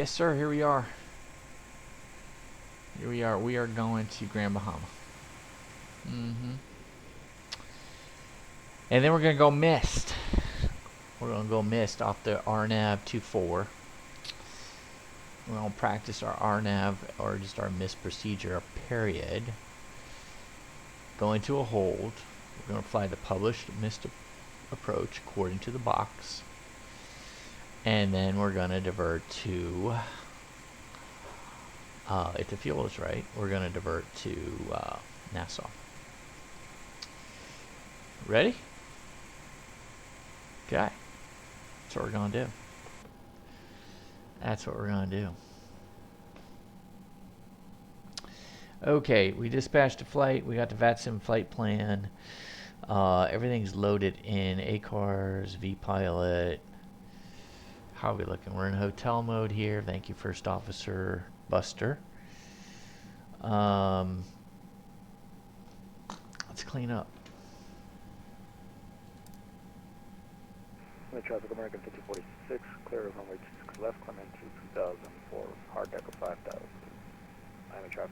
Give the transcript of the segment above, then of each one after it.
Yes, sir. Here we are. Here we are. We are going to Grand Bahama. And then we're going to go missed. We're going to go missed off the RNAV 24. We're going to practice our RNAV, or just our missed procedure, period. Go into a hold. We're going to apply the published missed approach according to the box. And then we're going to divert to, if the fuel is right, we're going to divert to Nassau. Ready? Okay. That's what we're going to do. That's what we're going to do. Okay, we dispatched a flight. We got the VATSIM flight plan. Everything's loaded in ACARS, vPilot. How are we looking? We're in hotel mode here. Thank you, First Officer Buster. Let's clean up. Traffic American 5046, clear of runway 26 left, climb into 2004, hard deck of 5000. Miami traffic.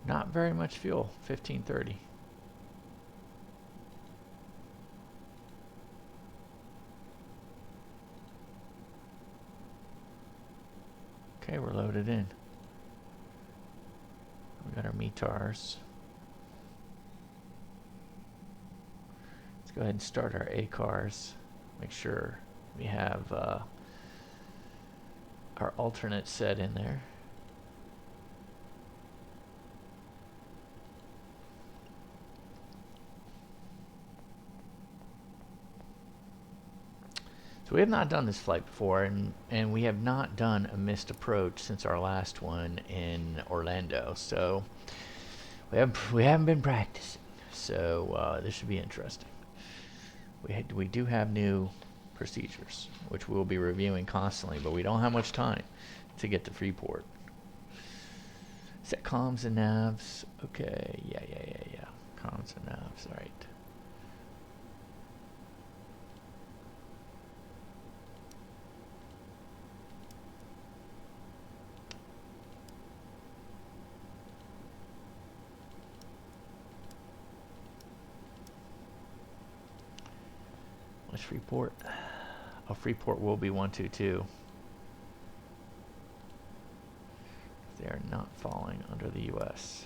Not very much fuel, 1530. Okay, we're loaded in. We got our METARs. Let's go ahead and start our ACARS. Make sure we have our alternate set in there. So we have not done this flight before, and we have not done a missed approach since our last one in Orlando. So we haven't been practicing. So this should be interesting. We do have new procedures, which we'll be reviewing constantly, but we don't have much time to get to Freeport. Set comms and navs. Okay, yeah. Comms and navs, all right. What's Freeport? Oh, Freeport will be 122. They are not falling under the U.S.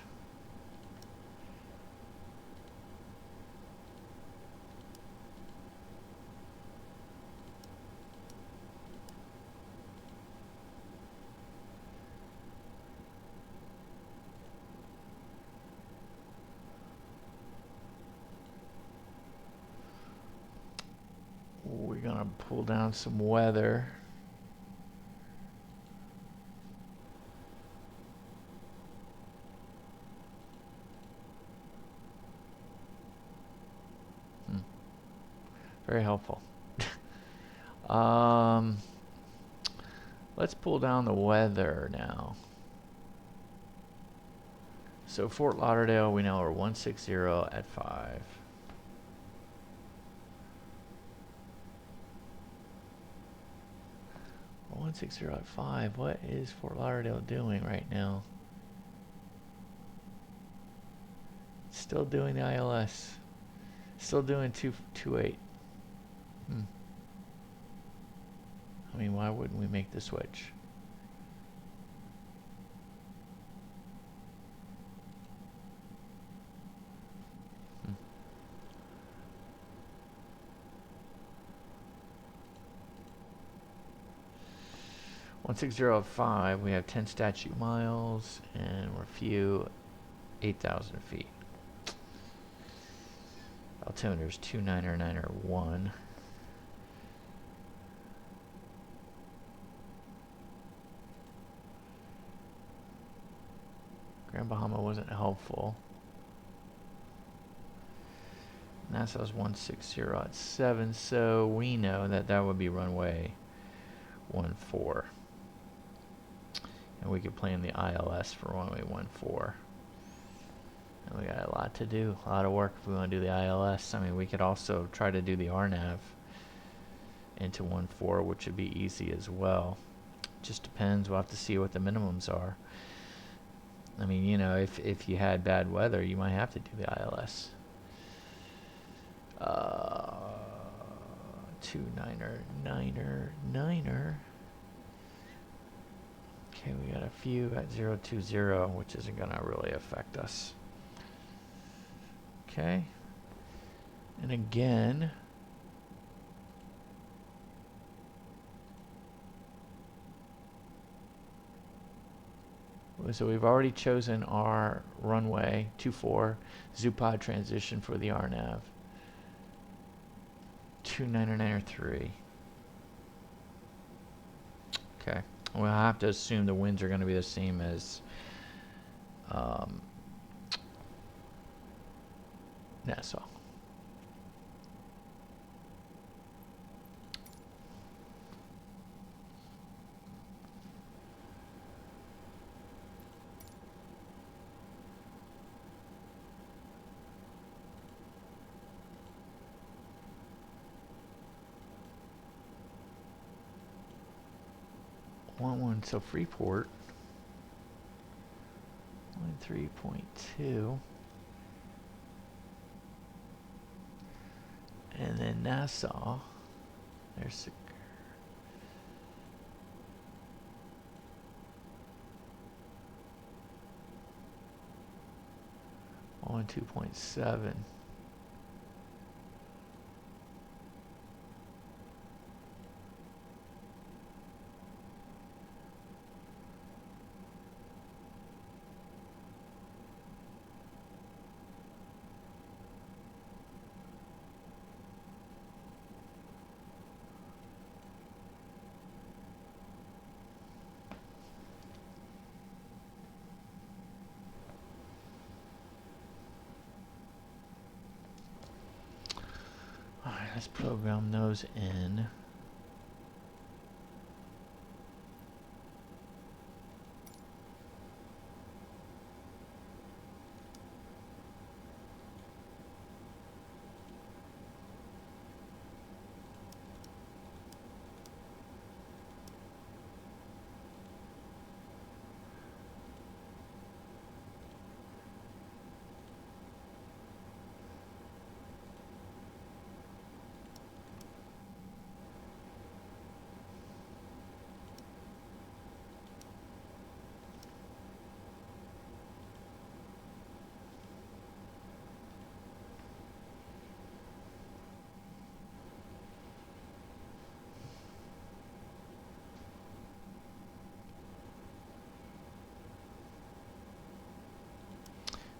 We're gonna pull down some weather. Very helpful. Let's pull down the weather now. So Fort Lauderdale, we know are 160 at 5. Well, 160 at 5. What is Fort Lauderdale doing right now? Still doing the ILS. Still doing 228. I mean, why wouldn't we make the switch? One 160.5, we have 10 statute miles, and we're few 8,000 feet. Altimeter's 2991. Bahama wasn't helpful. NASA's 160 at 7, so we know that that would be runway 14. And we could plan the ILS for runway 14. And we got a lot to do, a lot of work if we want to do the ILS. I mean, we could also try to do the RNAV into 14, which would be easy as well. Just depends. We'll have to see what the minimums are. I mean, you know, if you had bad weather, you might have to do the ILS. 29er. Okay, we got a few at 020, which isn't gonna really affect us. Okay. And again, so we've already chosen our runway 24 Zupod transition for the RNAV. 2993. Okay. We'll have to assume the winds are going to be the same as Nassau. So Freeport 13.2, and then Nassau, there's SEGUR. On 2.7. Alright, let's program those in.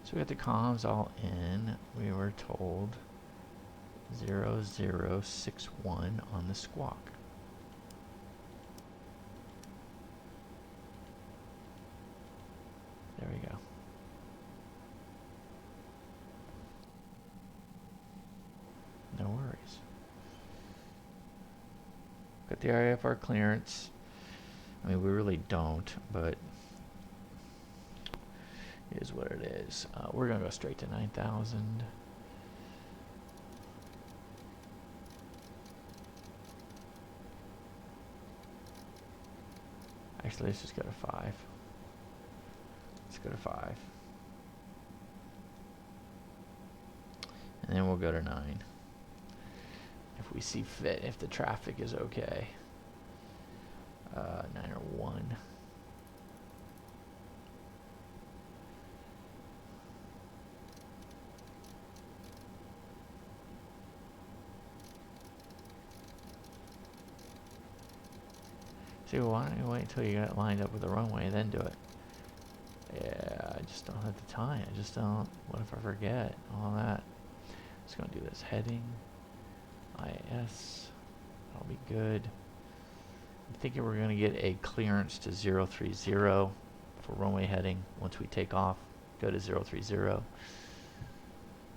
So we got the comms all in. We were told 0061 on the squawk. There we go. No worries. Got the RFR clearance. I mean, we really don't, but it is what it is. We're going to go straight to 9,000. Actually, let's just go to 5. Let's go to 5. And then we'll go to 9. If we see fit, if the traffic is okay. 9 or 1. See, why don't you wait until you get lined up with the runway and then do it? Yeah, I just don't have the time. I just don't. What if I forget all that? Just gonna do this heading. IS. That'll be good. I'm thinking we're gonna get a clearance to 030 for runway heading once we take off. go to 030.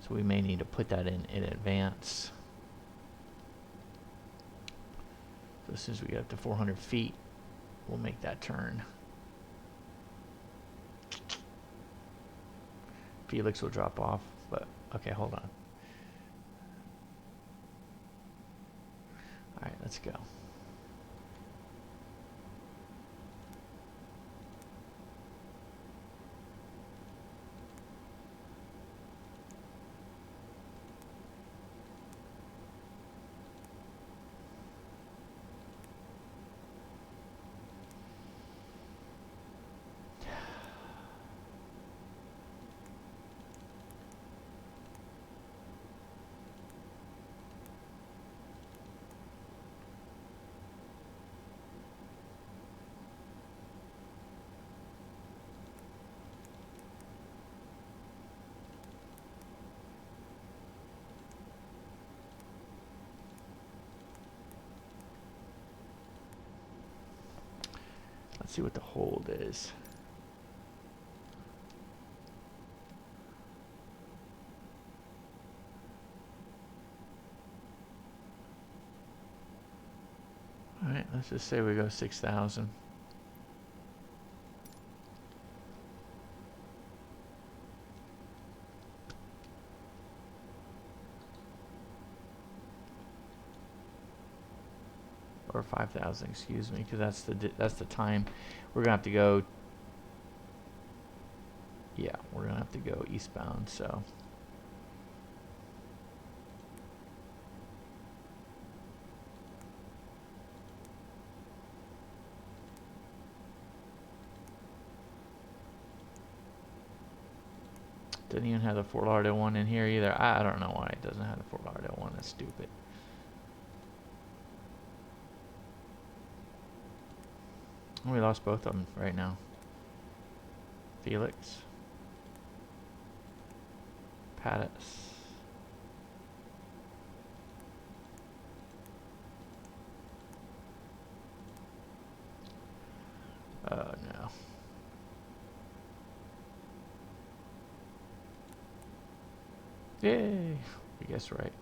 So we may need to put that in advance. So as soon as we get up to 400 feet, we'll make that turn. FEALX will drop off, but okay, hold on. All right, let's go. Let's see what the hold is. All right, let's just say we go 6,000. Or 5,000, excuse me, because that's the time we're gonna have to go. Yeah, we're gonna have to go eastbound. So didn't even have the Fort Lauderdale one in here either. I don't know why it doesn't have the Fort Lauderdale one. That's stupid. We lost both of them right now. FEALX, PADUS. Oh no. Yay! I guess right.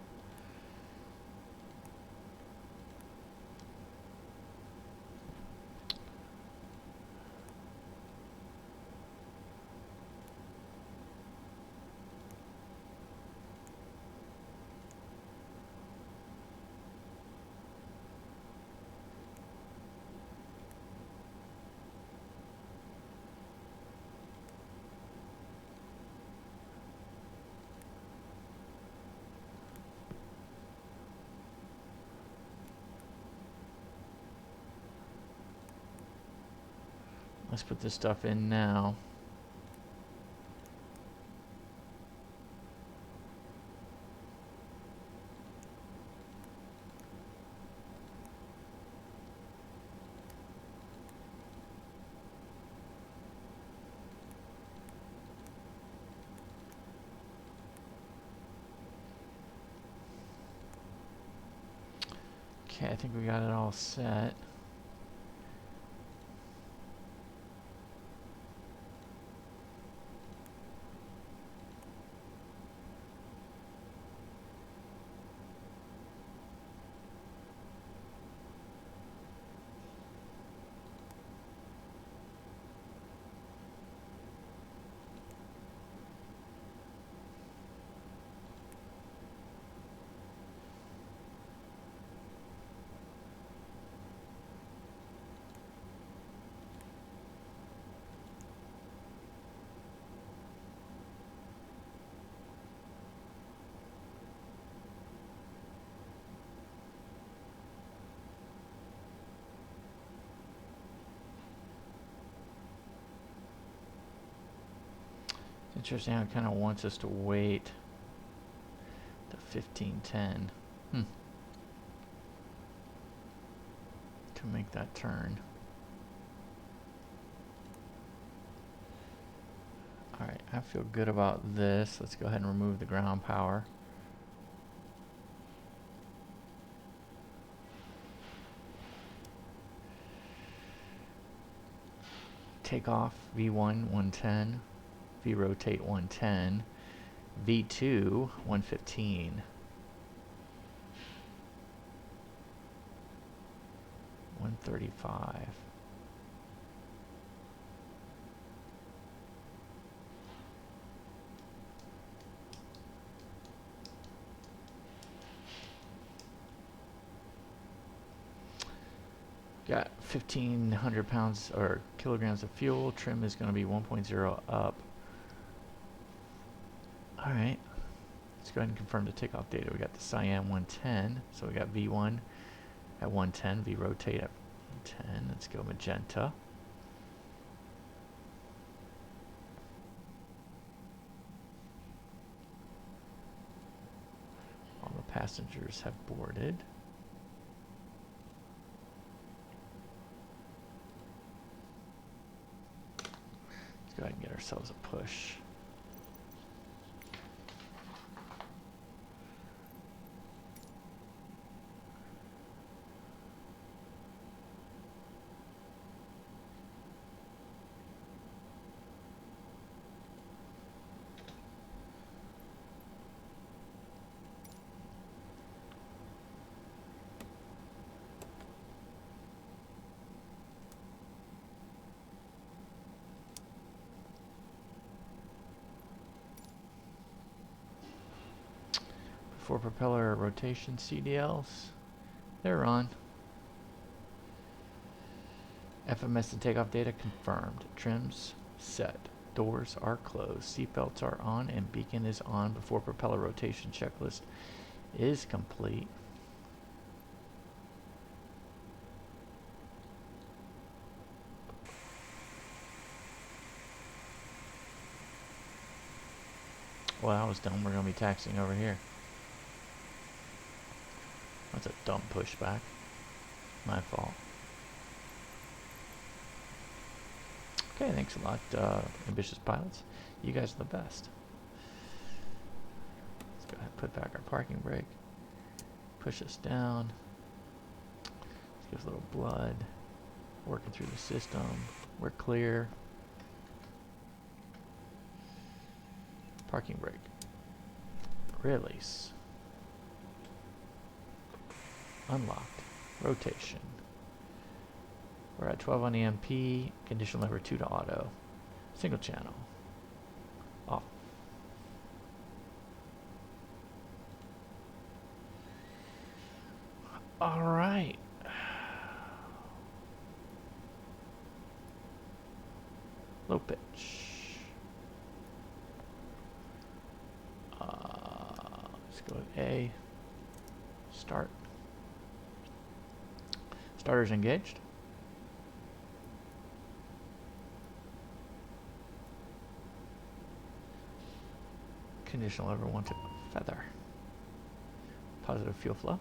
Let's put this stuff in now. Okay, I think we got it all set. Interesting how it kind of wants us to wait to 1510 to make that turn. Alright, I feel good about this. Let's go ahead and remove the ground power. Take off V1 110. V rotate 110, V2 115, 135. Got 1,500 pounds or kilograms of fuel. Trim is going to be 1.0 up. All right. Let's go ahead and confirm the takeoff data. We got the cyan 110. So we got V1 at 110, V rotate at 110. Let's go magenta. All the passengers have boarded. Let's go ahead and get ourselves a push. For propeller rotation CDLs, they're on. FMS and takeoff data confirmed. Trims set. Doors are closed. Seatbelts are on and beacon is on before propeller rotation checklist is complete. Well, that was dumb. We're going to be taxiing over here. That's a dumb pushback. My fault. Okay, thanks a lot, ambitious pilots. You guys are the best. Let's go ahead and put back our parking brake. Push us down. Let's give us a little blood. Working through the system. We're clear. Parking brake. Release. Unlocked. Rotation. We're at 12 on the MP. Condition lever 2 to auto. Single channel. Off. All right. Low pitch. Let's go with A. Start. Starters engaged. Conditional lever 1 to feather. Positive fuel flow.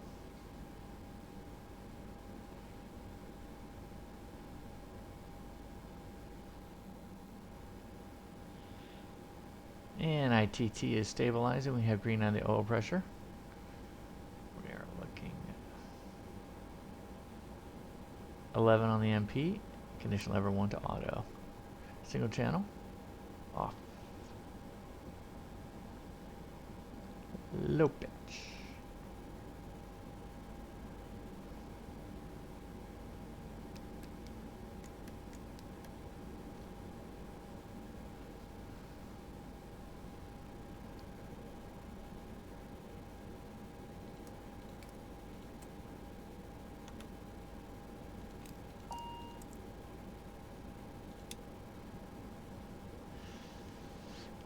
And ITT is stabilizing. We have green on the oil pressure. We are looking at 11 on the MP. Condition lever 1 to auto. Single channel. Off. Low pitch.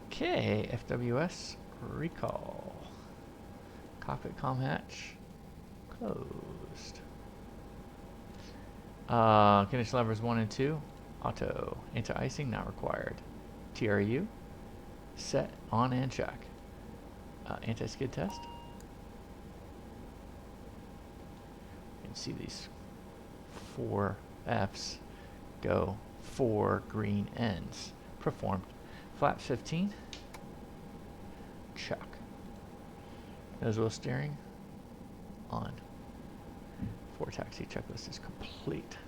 Okay, FWS recall. Cockpit comm hatch closed. Condition levers 1 and 2. Auto. Anti-icing not required. TRU set on and check. Anti-skid test. You can see these 4 Fs go 4 green ends. Performed. Flaps 15. Check. Nose wheel steering on. Four taxi checklist is complete.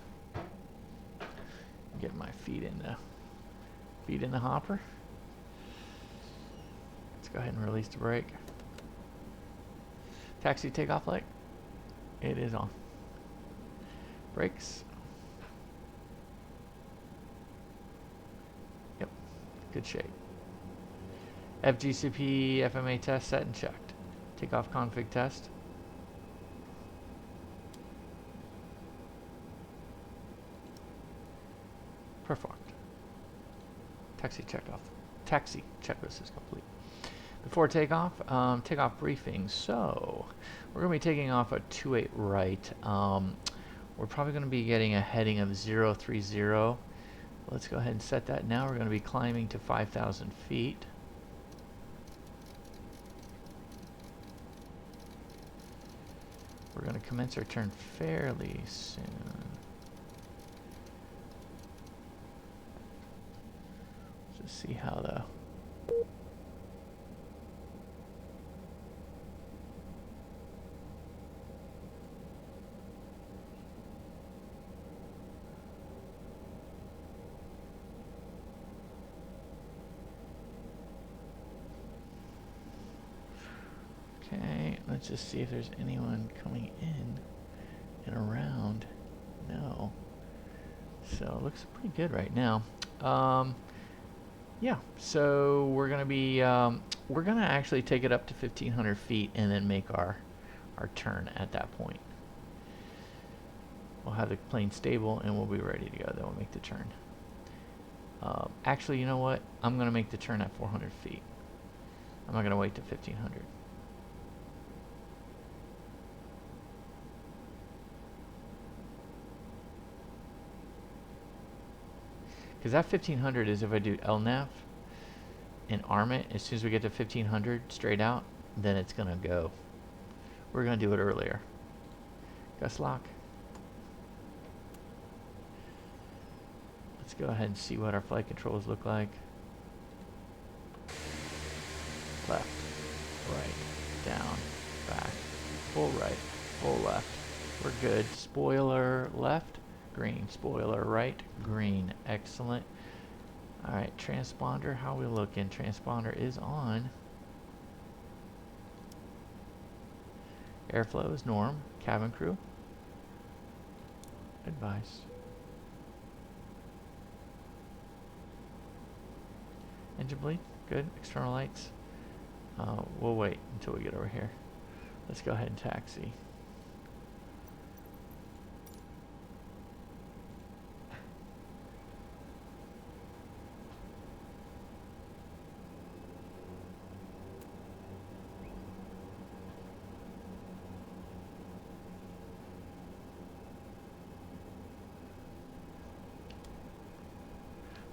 Get my feet in the hopper. Let's go ahead and release the brake. Taxi takeoff light. It is on. Brakes. Yep, good shape. FGCP FMA test set and checked. Takeoff config test. Performed. Taxi checked off. Taxi checklist is complete. Before takeoff, takeoff briefing. So we're going to be taking off at 28 right. We're probably going to be getting a heading of 030. Let's go ahead and set that now. We're going to be climbing to 5,000 feet. We're going to commence our turn fairly soon. Let's just see how the let's just see if there's anyone coming in and around. No. So it looks pretty good right now. Yeah, so we're gonna be we're gonna actually take it up to 1,500 feet and then make our turn at that point. We'll have the plane stable and we'll be ready to go. Then we'll make the turn. Actually, you know what? I'm gonna make the turn at 400 feet. I'm not gonna wait to 1,500. Because that 1,500 is if I do LNAV and arm it, as soon as we get to 1,500 straight out, then it's going to go. We're going to do it earlier. Gust lock. Let's go ahead and see what our flight controls look like. Left, right, down, back, full right, full left. We're good. Spoiler left. Green. Spoiler right. Green. Excellent. Alright, transponder. How we looking? Transponder is on. Airflow is norm. Cabin crew. Advice. Engine bleed. Good. External lights. We'll wait until we get over here. Let's go ahead and taxi.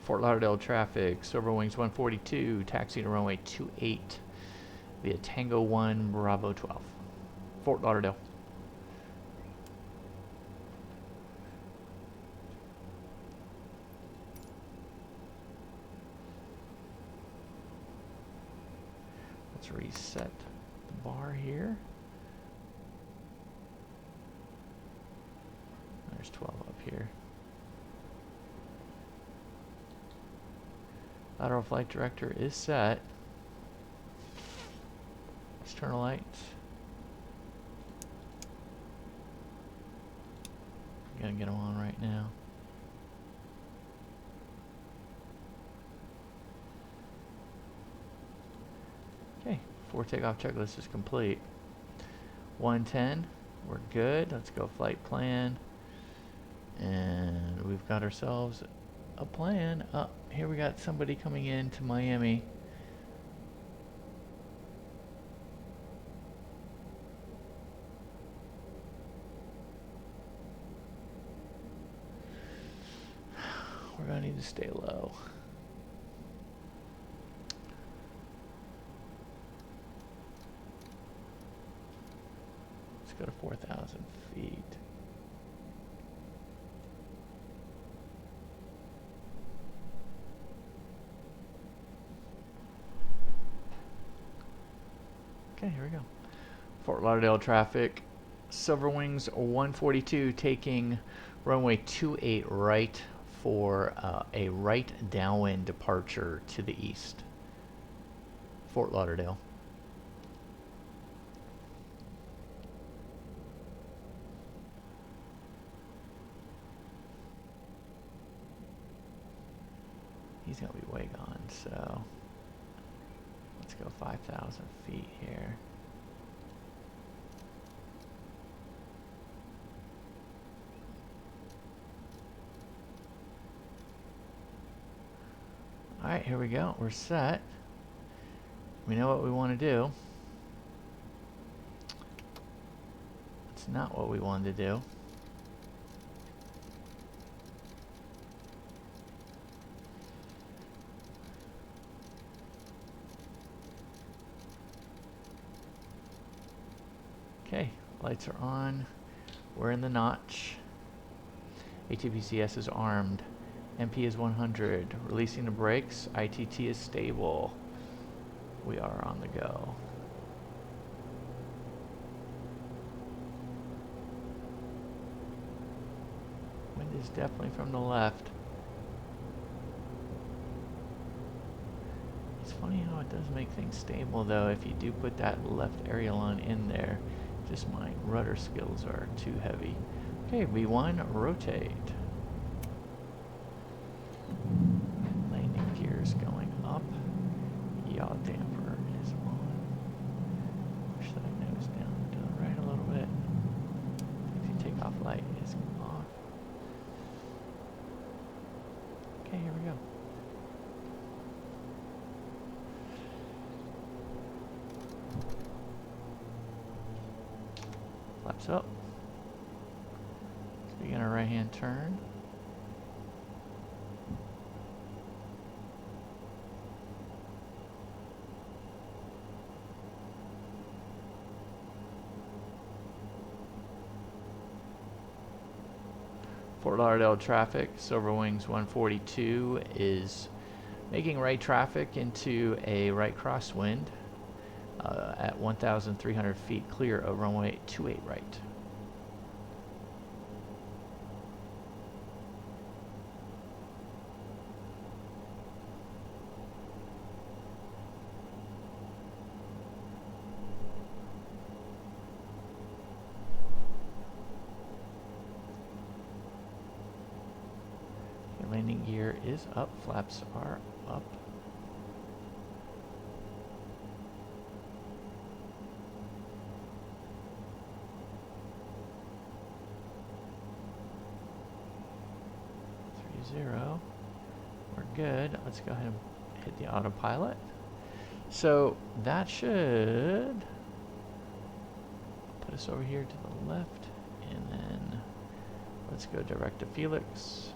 Fort Lauderdale traffic, Silver Wings 142, taxi to runway 28 via Tango 1 Bravo 12. Fort Lauderdale. Let's reset the bar here. There's 12 up here. Lateral flight director is set. External lights. Gotta get them on right now. Okay, before takeoff checklist is complete. 110, we're good. Let's go flight plan. And we've got ourselves a plan. Here we got somebody coming in to Miami. We're gonna need to stay low. Let's go to 4,000 feet. Okay, here we go. Fort Lauderdale traffic. Silver Wings 142 taking runway 28 right for a right downwind departure to the east. Fort Lauderdale. He's gonna be way gone, so let's go 5,000 feet here. Alright, here we go. We're set. We know what we want to do. It's not what we wanted to do. Okay, lights are on. We're in the notch. ATPCS is armed. MP is 100. Releasing the brakes. ITT is stable. We are on the go. Wind is definitely from the left. It's funny how it does make things stable though if you do put that left aileron in there. Just my rudder skills are too heavy. Okay, V1, rotate. Landing gears going up. Yaw damper is on. Push that nose down to the right a little bit. Taxi takeoff light is off. Okay, here we go. Flaps up. Let's begin our right hand turn. Fort Lauderdale traffic, Silver Wings 142 is making right traffic into a right crosswind at 1,300 feet clear of runway 28 right. Landing gear is up, flaps are up. Zero. We're good. Let's go ahead and hit the autopilot. So that should put us over here to the left, and then let's go direct to FEALX.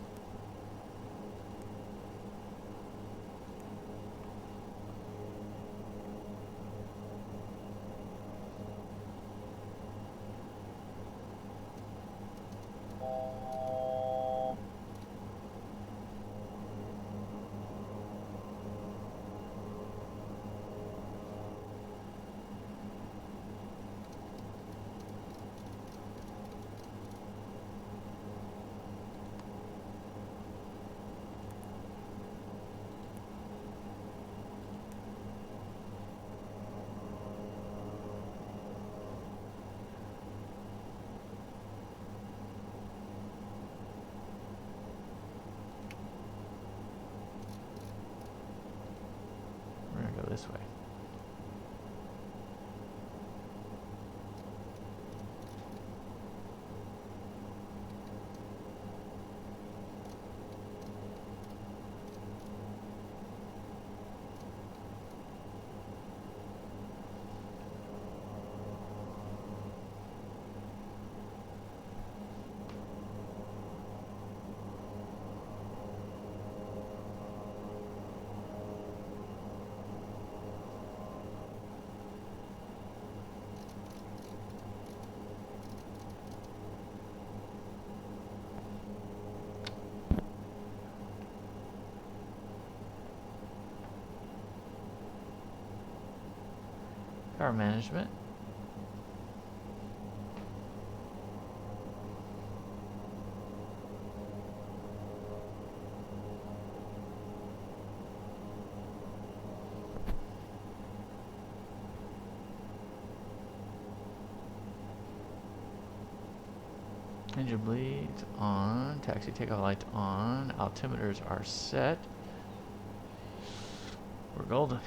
This way. Power management. Engine bleeds on. Taxi takeoff lights on. Altimeters are set. We're golden.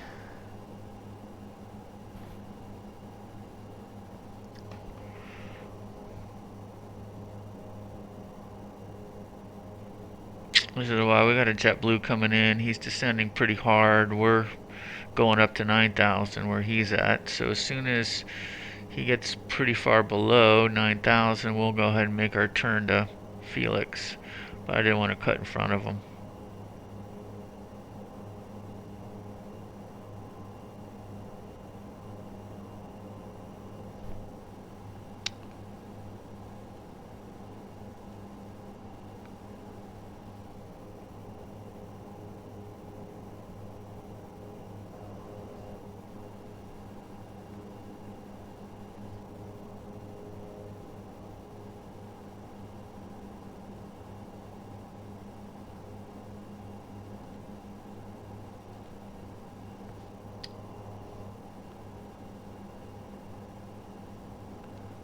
This is why we got a JetBlue coming in. He's descending pretty hard. We're going up to 9,000 where he's at. So as soon as he gets pretty far below 9,000, we'll go ahead and make our turn to FEALX. But I didn't want to cut in front of him.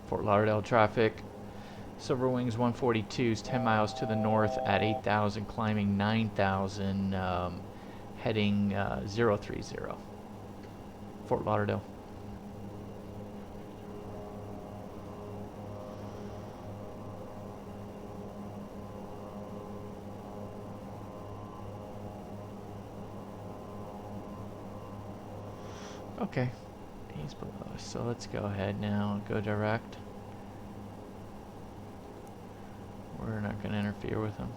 Fort Lauderdale traffic. Silver Wings 142 is 10 miles to the north at 8,000, climbing 9,000, heading 030. Fort Lauderdale. Okay. He's below us, so let's go ahead now and go direct. We're not going to interfere with him.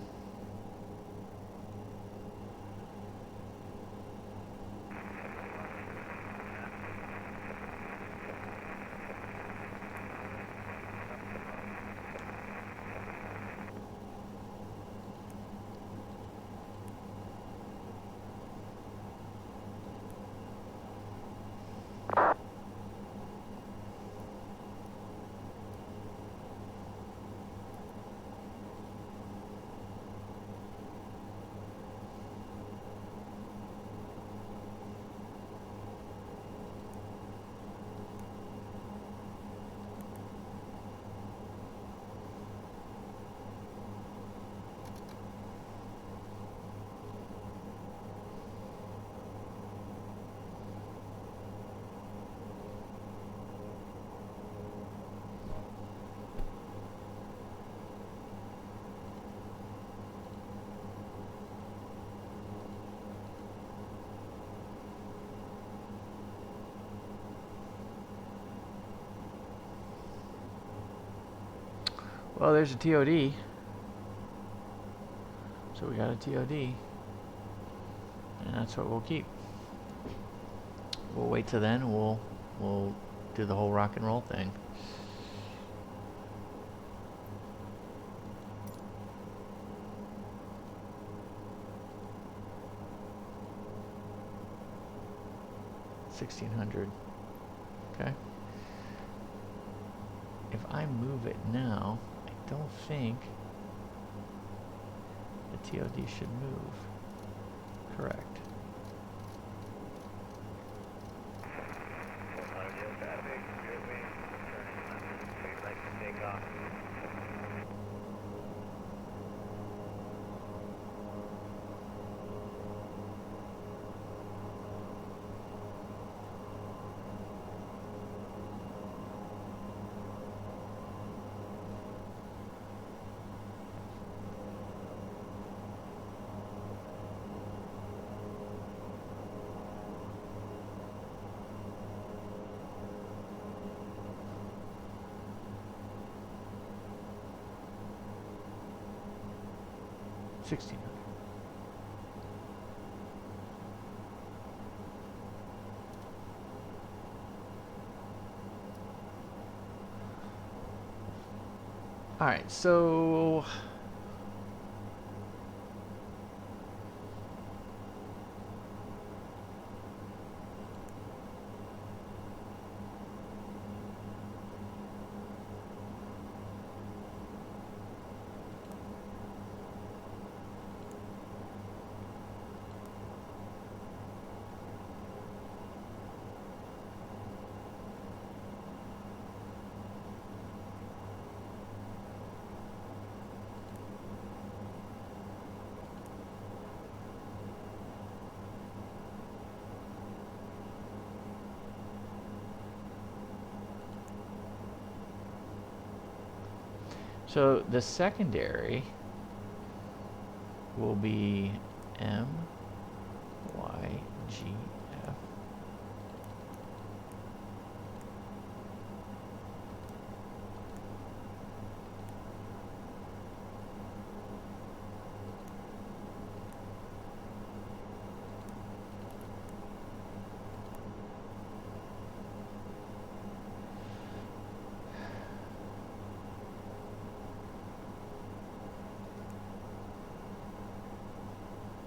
Well, there's a TOD. So we got a TOD. And that's what we'll keep. We'll wait till then and we'll do the whole rock and roll thing. $1,600. Okay. If I move it now, I don't think the TOD should move. Correct. $1,600. All right, so So the secondary will be MYGF.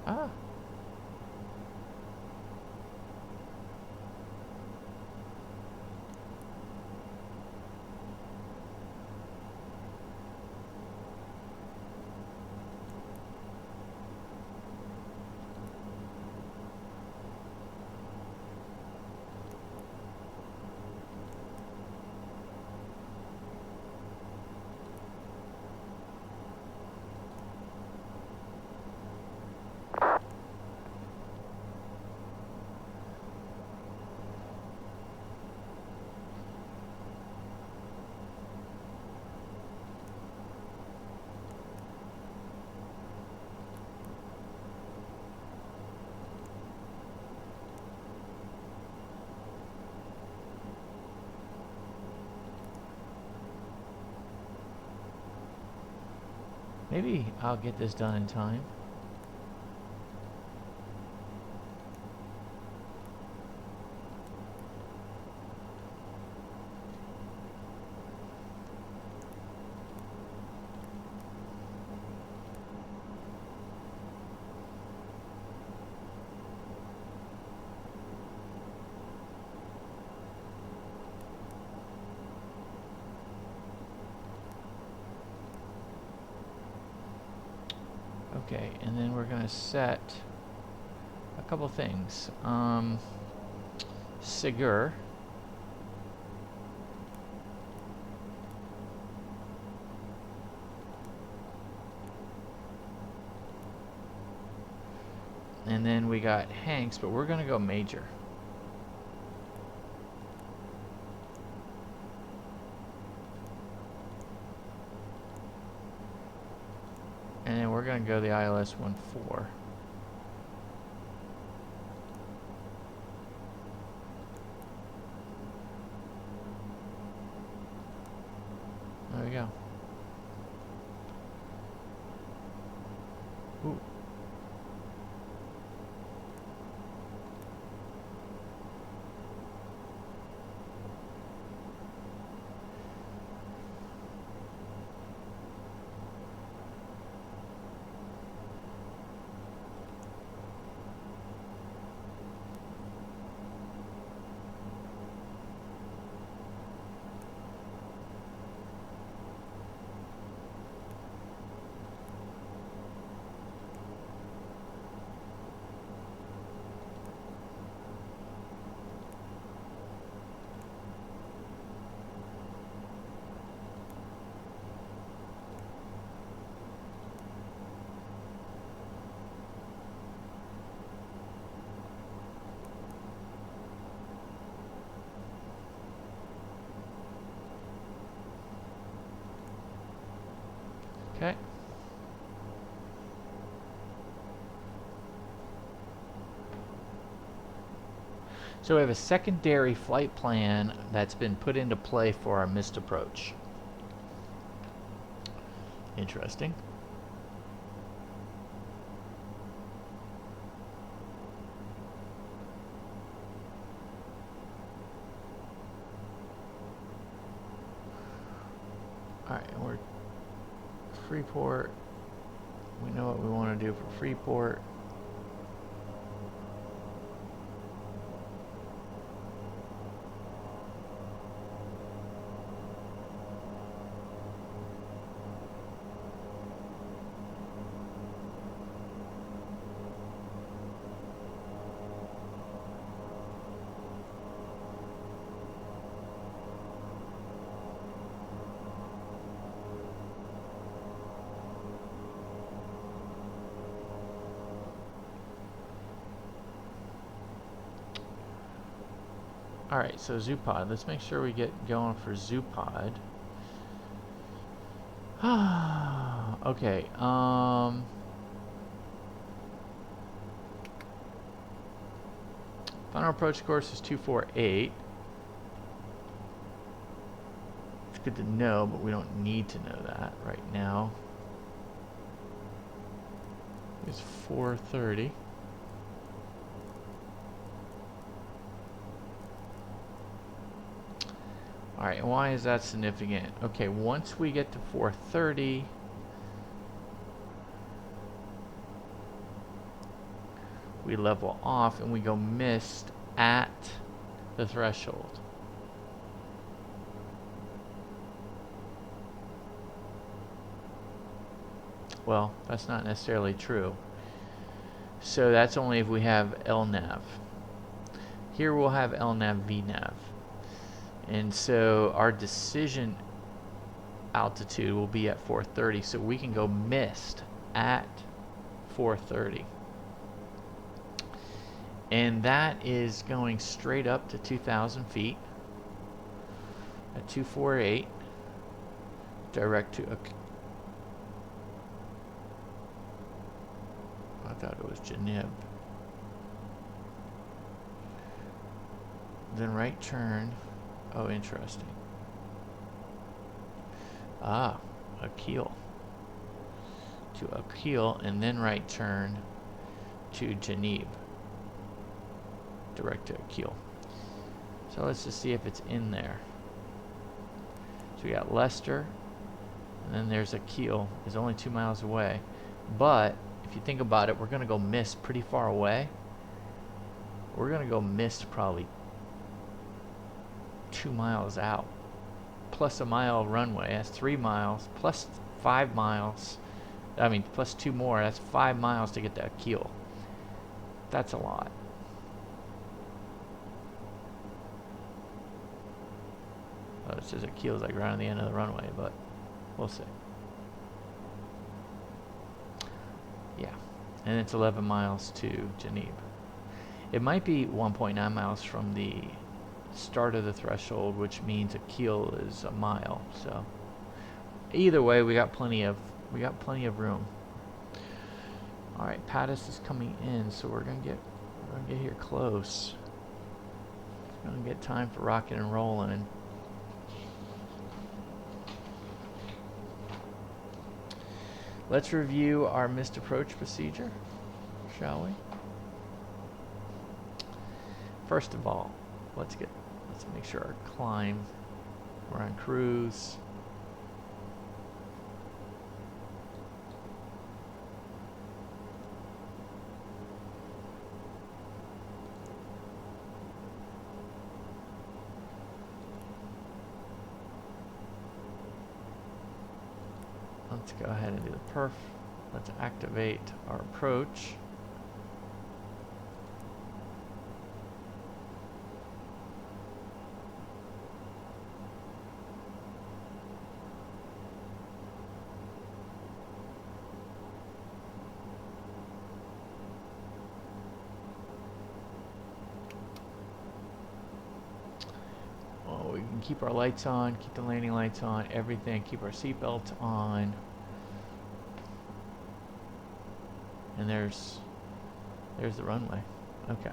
Ah. Maybe I'll get this done in time. Okay, and then we're going to set a couple things. CEGUR. And then we got Hanks, but we're going to go MAJUR. And then we're going to go the ILS 14. There we go. Ooh. Okay. So we have a secondary flight plan that's been put into play for our missed approach. Interesting. All right, we're Freeport. We know what we want to do for Freeport. Alright, so Zoopod. Let's make sure we get going for Zoopod. Okay. Final approach course is 248. It's good to know, but we don't need to know that right now. It's 430. Alright, and why is that significant? Okay, once we get to 430, we level off and we go missed at the threshold. Well, that's not necessarily true. So that's only if we have LNAV. Here we'll have LNAV VNAV. And so our decision altitude will be at 430, so we can go missed at 430. And that is going straight up to 2,000 feet at 248, direct to I thought it was Janib. Then right turn. Oh, interesting. Ah, Akil. To Akil, and then right turn to Janib. Direct to Akil. So let's just see if it's in there. So we got Leicester, and then there's Akil. It's only 2 miles away. But if you think about it, we're going to go mist pretty far away. We're going to go mist probably 2 miles out, plus a mile runway. That's 3 miles, plus 5 miles. I mean, plus 2 more. That's 5 miles to get to Akil. That's a lot. Well, it says Akil's like right on the end of the runway, but we'll see. Yeah, and it's 11 miles to Janib. It might be 1.9 miles from the start of the threshold, which means Akil is a mile. So either way, we got plenty of room. All right, PADUS is coming in, so we're gonna get here close. We're gonna get time for rocking and rolling. Let's review our missed approach procedure, shall we? First of all, let's make sure our climb, we're on cruise. Let's go ahead and do the perf. Let's activate our approach. Oh, we can keep our lights on, keep the landing lights on, everything, keep our seatbelts on. And there's the runway. Okay.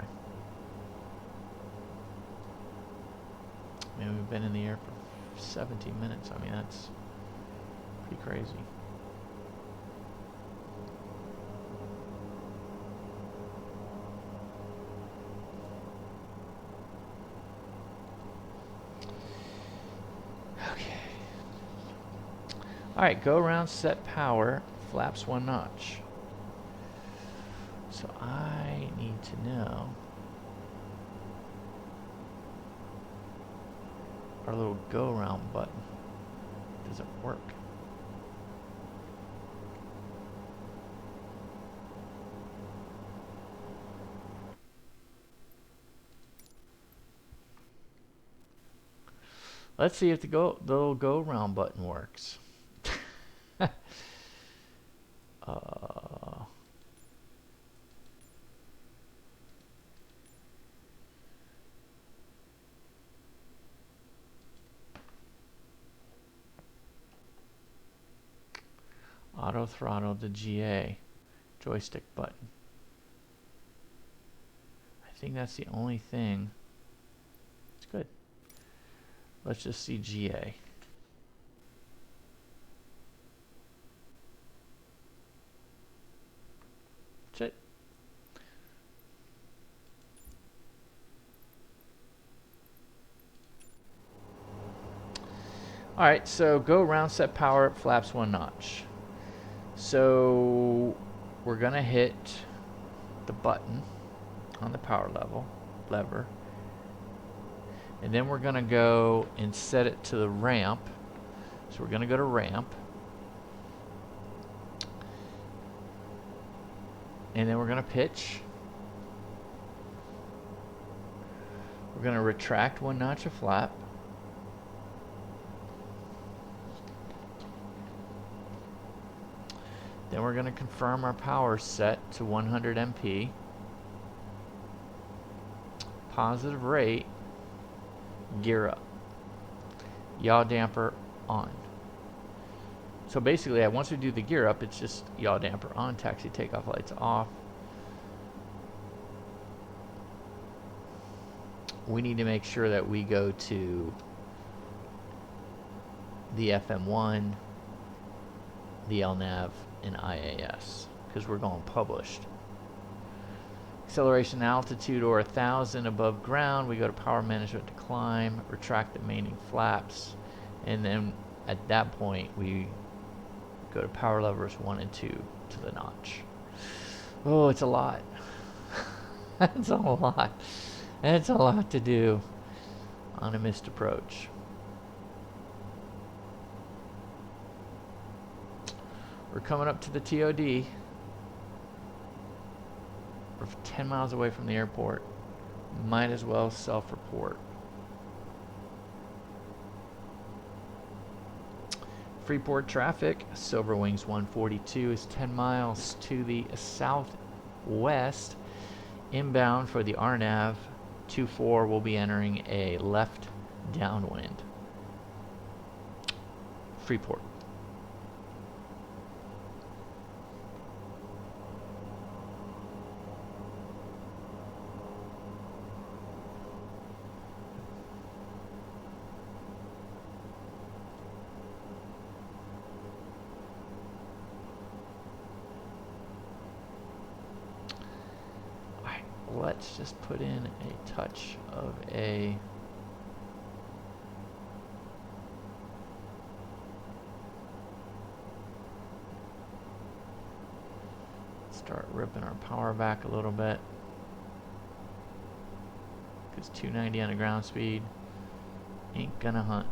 I mean, we've been in the air for 17 minutes. I mean, that's pretty crazy. Okay. All right, go around, set power, flaps 1 notch. So I need to know our little go around button. Does it work? Let's see if the little go around button works. Auto throttle to GA. Joystick button. I think that's the only thing. It's good. Let's just see GA. That's it. Alright, so go round set power up, flaps 1 notch. So we're going to hit the button on the power lever. And then we're going to go and set it to the ramp. So we're going to go to ramp. And then we're going to pitch. We're going to retract 1 notch of flap. Then we're going to confirm our power set to 100 MP. Positive rate. Gear up. Yaw damper on. So basically, once we do the gear up, it's just yaw damper on, taxi takeoff lights off. We need to make sure that we go to the FM1, the LNAV, and IAS, because we're going published. Acceleration altitude or 1,000 above ground, we go to power management to climb, retract the remaining flaps, and then at that point we go to power levers 1 and 2 to the notch. Oh, it's a lot. That's a lot. That's a lot to do on a missed approach. We're coming up to the TOD. We're 10 miles away from the airport. Might as well self-report. Freeport traffic, Silver Wings 142 is 10 miles to the southwest. Inbound for the RNAV 24 will be entering a left downwind. Freeport. Let's just put in a touch of a start ripping our power back a little bit, because 290 on the ground speed ain't gonna hunt.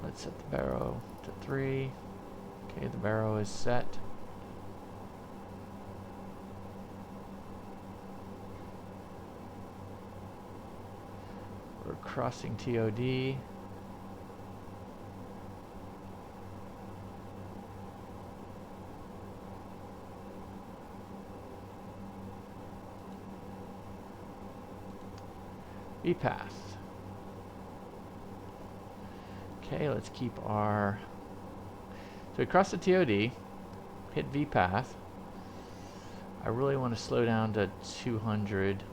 Let's set the barrow to 3. Okay, the barrow is set. We're crossing TOD. VPath. Okay, let's keep our... So we cross the TOD, hit VPath. I really want to slow down to 200,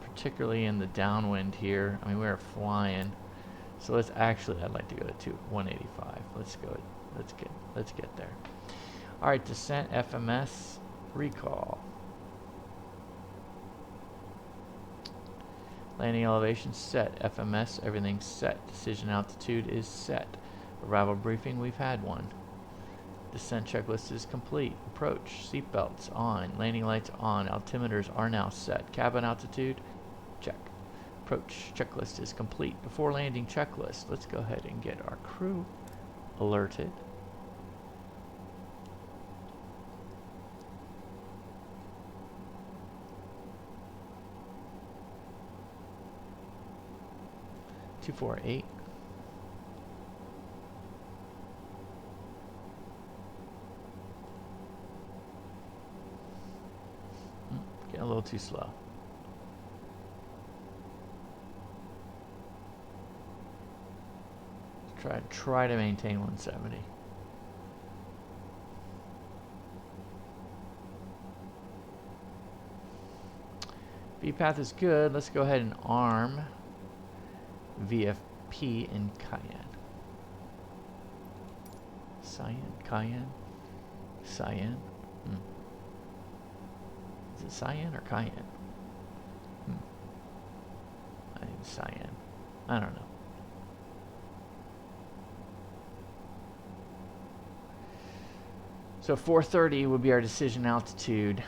particularly in the downwind here. I mean, we're flying. So let's actually, I'd like to go to 185. Let's go, let's get there. All right, descent, FMS, recall. Landing elevation set, FMS, everything's set. Decision altitude is set. Arrival briefing, we've had one. Descent checklist is complete. Approach, seatbelts on, landing lights on, altimeters are now set. Cabin altitude, check. Approach checklist is complete. Before landing checklist, let's go ahead and get our crew alerted. 248. Getting a little too slow. Try to maintain 170. V path is good. Let's go ahead and arm VFP in Cayenne. Cayenne? Cyan? Is it cyan or cayenne? I think it's cyan. I don't know. So 430 would be our decision altitude.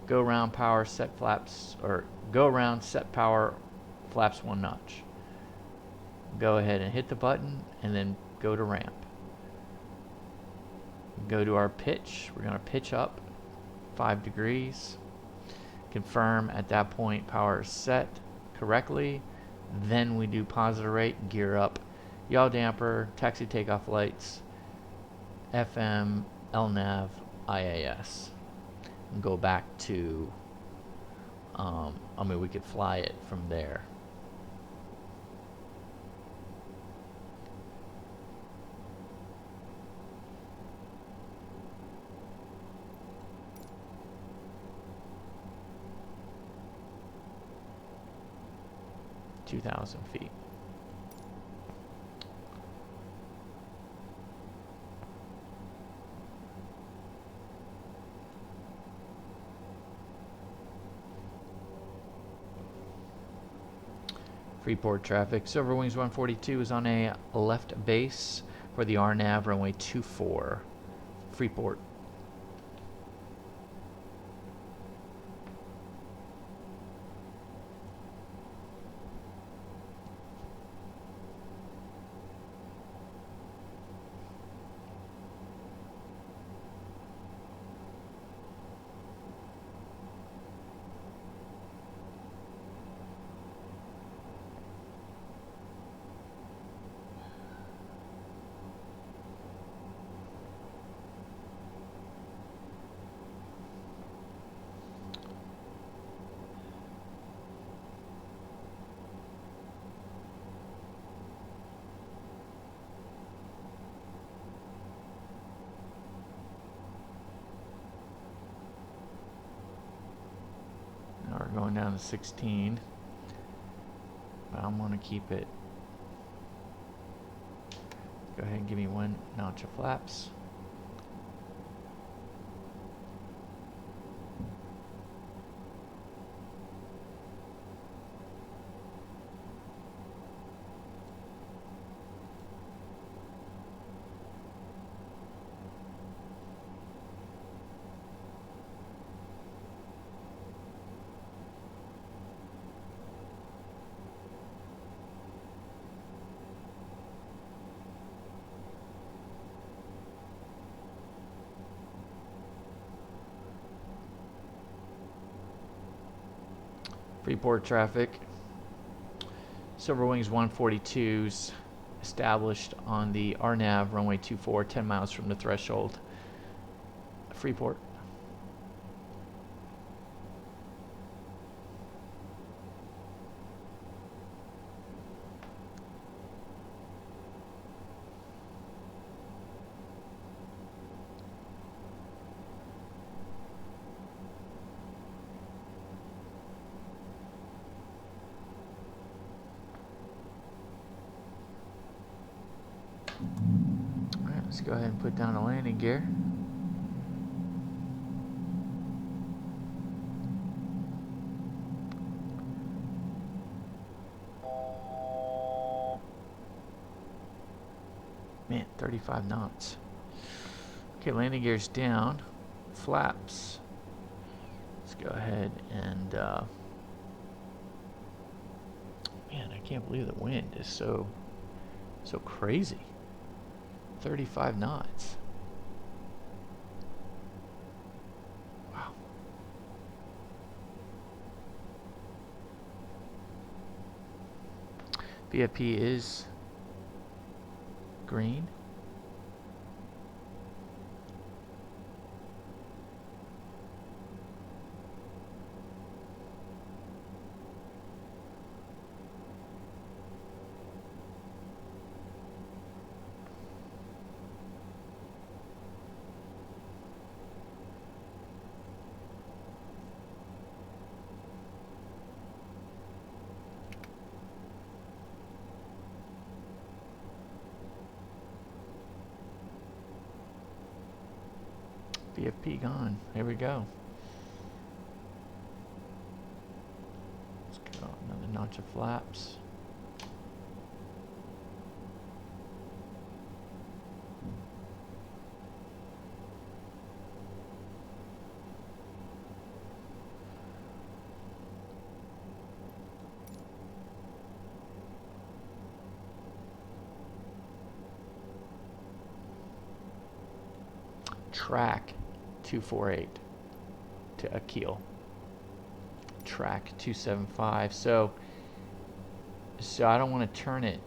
Go around power, set flaps, or go around, set power, flaps 1 notch. Go ahead and hit the button and then go to ramp. Go to our pitch. We're going to pitch up 5 degrees. Confirm at that point power is set correctly. Then we do positive rate, gear up, yaw damper, taxi takeoff lights, FM, LNAV, IAS. And go back to, I mean, we could fly it from there. (2,000 feet). Freeport traffic. Silver Wings 142 is on a left base for the RNAV runway 24. Freeport. We're going down to 16, but I'm going to keep it. Go ahead and give me 1 notch of flaps. Freeport traffic. Silver Wings 142's established on the RNAV runway 24, 10 miles from the threshold. Freeport. Alright, let's go ahead and put down the landing gear. Man, 35 knots. Okay, landing gear's down. Flaps. Let's go ahead and man, I can't believe the wind is so crazy. 35 knots. Wow. VFP is green. VFP gone. There we go. Let's go. Another notch of flaps. Track 248 to a keel. Track 275. So I don't want to turn it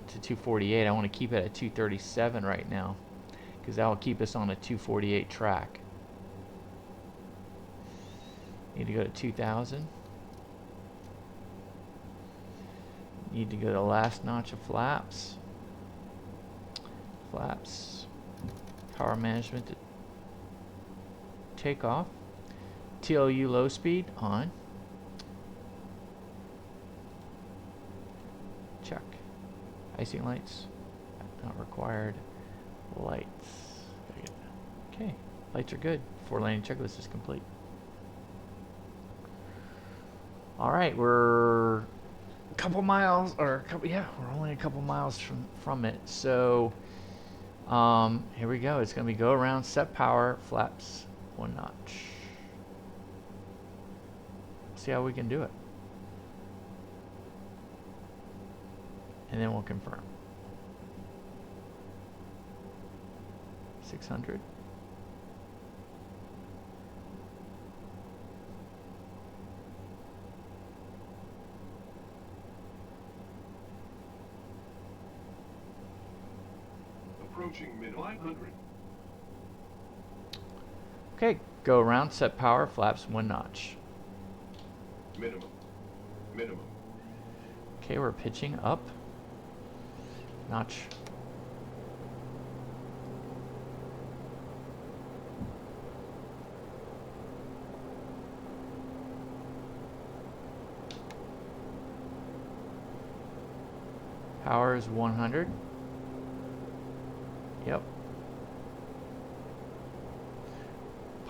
to 248. I want to keep it at 237 right now, because that will keep us on a 248 track. Need to go to 2000. Need to go to the last notch of flaps. Flaps. Power management to take off. TLU low speed on. Check. Icing lights not required. Lights. Okay, lights are good. 4 landing checklist is complete. All right, we're a couple miles, or a couple, yeah, we're only a couple miles from it. So here we go. It's gonna be go around, set power, flaps 1 notch. See how we can do it. And then we'll confirm. 600. Approaching minimum 500. Okay, go around, set power, flaps 1 notch. Minimum. Minimum. Okay, we're pitching up. Notch. Power is 100. Yep.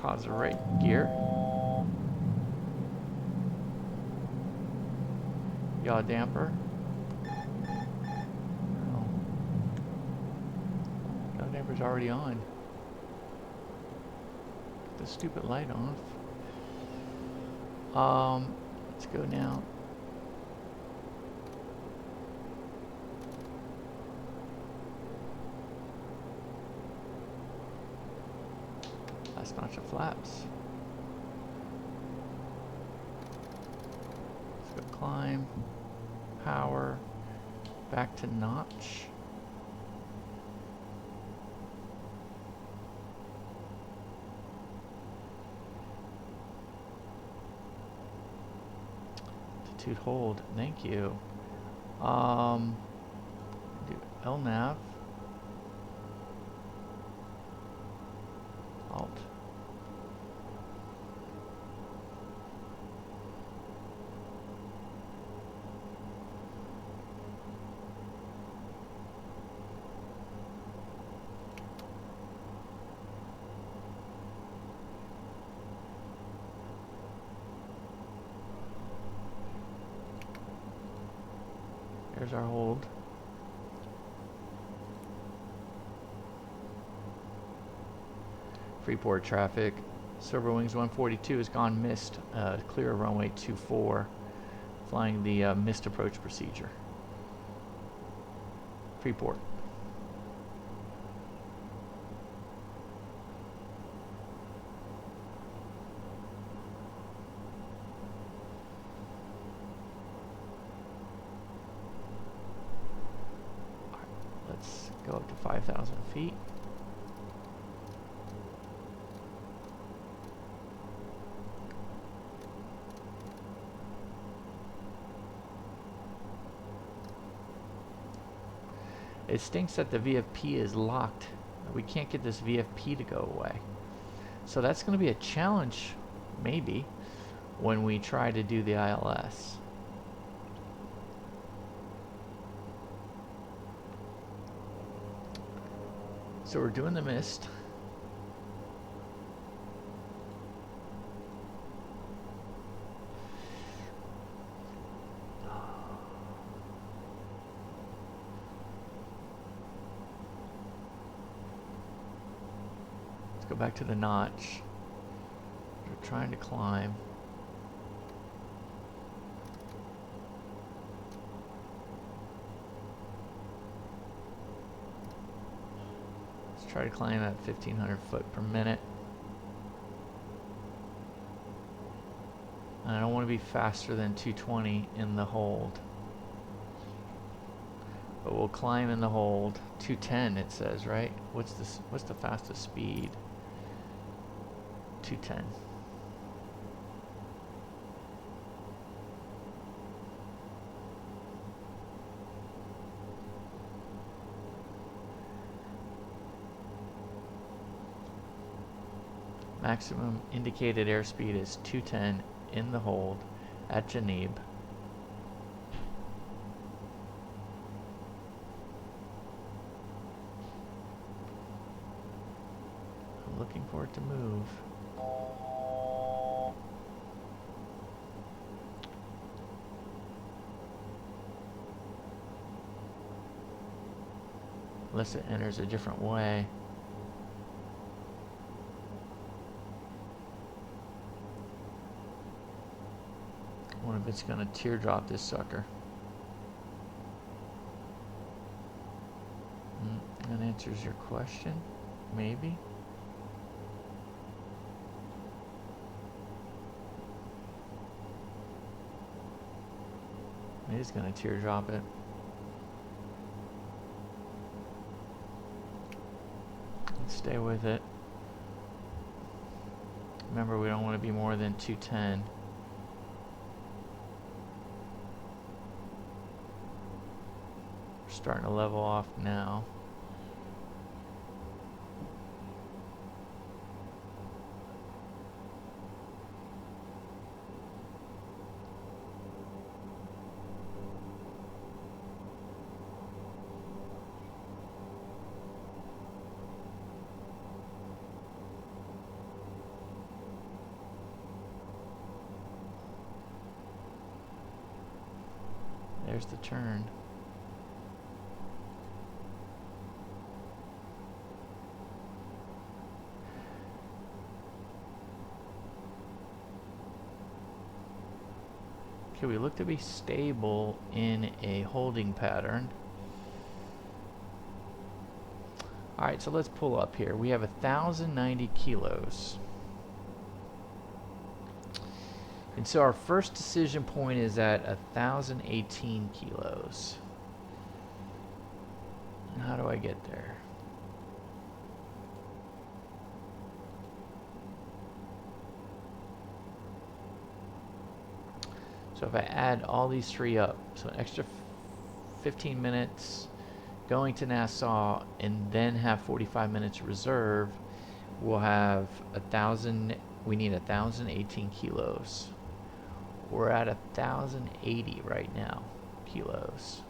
Positive right gear. Yaw damper. Oh. Yaw damper's already on. Get the stupid light off. Let's go now. Last notch of flaps. Let's go climb. Power. Back to notch. Altitude hold. Thank you. Do LNAV. Alt. There's our hold. Freeport traffic. Silver Wings 142 has gone missed. Clear runway 24. Flying the missed approach procedure. Freeport. Let's go up to 5,000 feet. It stinks that the VFP is locked. We can't get this VFP to go away. So that's going to be a challenge, maybe, when we try to do the ILS. So we're doing the mist. Let's go back to the notch. We're trying to climb. Let's try to climb at 1,500 foot per minute. And I don't want to be faster than 220 in the hold. But we'll climb in the hold. 210 it says, right? What's the fastest speed? 210. Maximum indicated airspeed is 210 in the hold at Genève. I'm looking for it to move. Unless it enters a different way. I wonder if it's going to teardrop this sucker. That answers your question, maybe. It is going to teardrop it. Let's stay with it. Remember, we don't want to be more than 210. We're starting to level off now. There's the turn. Okay, we look to be stable in a holding pattern. Alright, so let's pull up here. We have 1,090 kilos. And so our first decision point is at 1,018 kilos. And how do I get there? So if I add all these three up, so an extra 15 minutes going to Nassau and then have 45 minutes reserve, we'll have 1,000, we need 1,018 kilos. We're at 1,080 right now, kilos.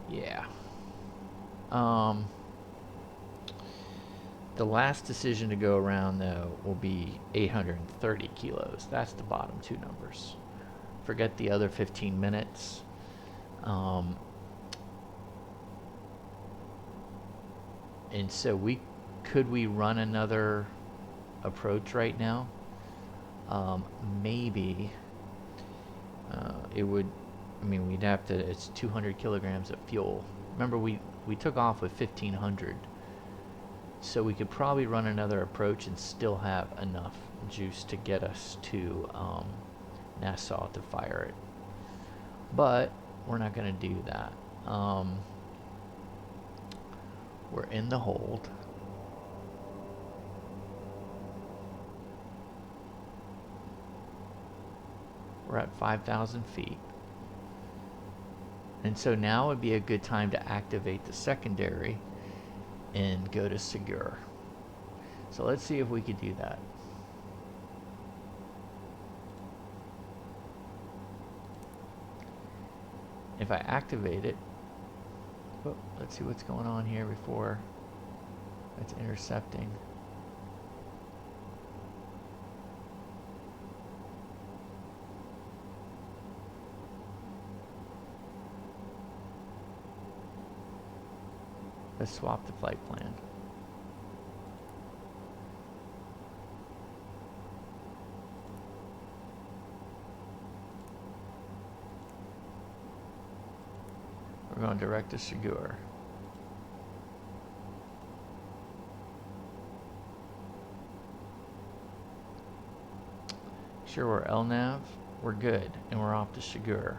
Yeah. The last decision to go around, though, will be 830 kilos. That's the bottom two numbers. Forget the other 15 minutes. And so could we run another approach right now? Maybe. It would, I mean, we'd have to, it's 200 kilograms of fuel. Remember, we took off with 1,500. So we could probably run another approach and still have enough juice to get us to Nassau to fire it. But we're not going to do that. We're in the hold. We're at 5,000 feet. And so now would be a good time to activate the secondary and go to CEGUR. So let's see if we could do that. If I activate it, oh, let's see what's going on here before it's intercepting. Let's swap the flight plan. We're going direct to CEGUR. Sure, we're LNAV, we're good, and we're off to CEGUR.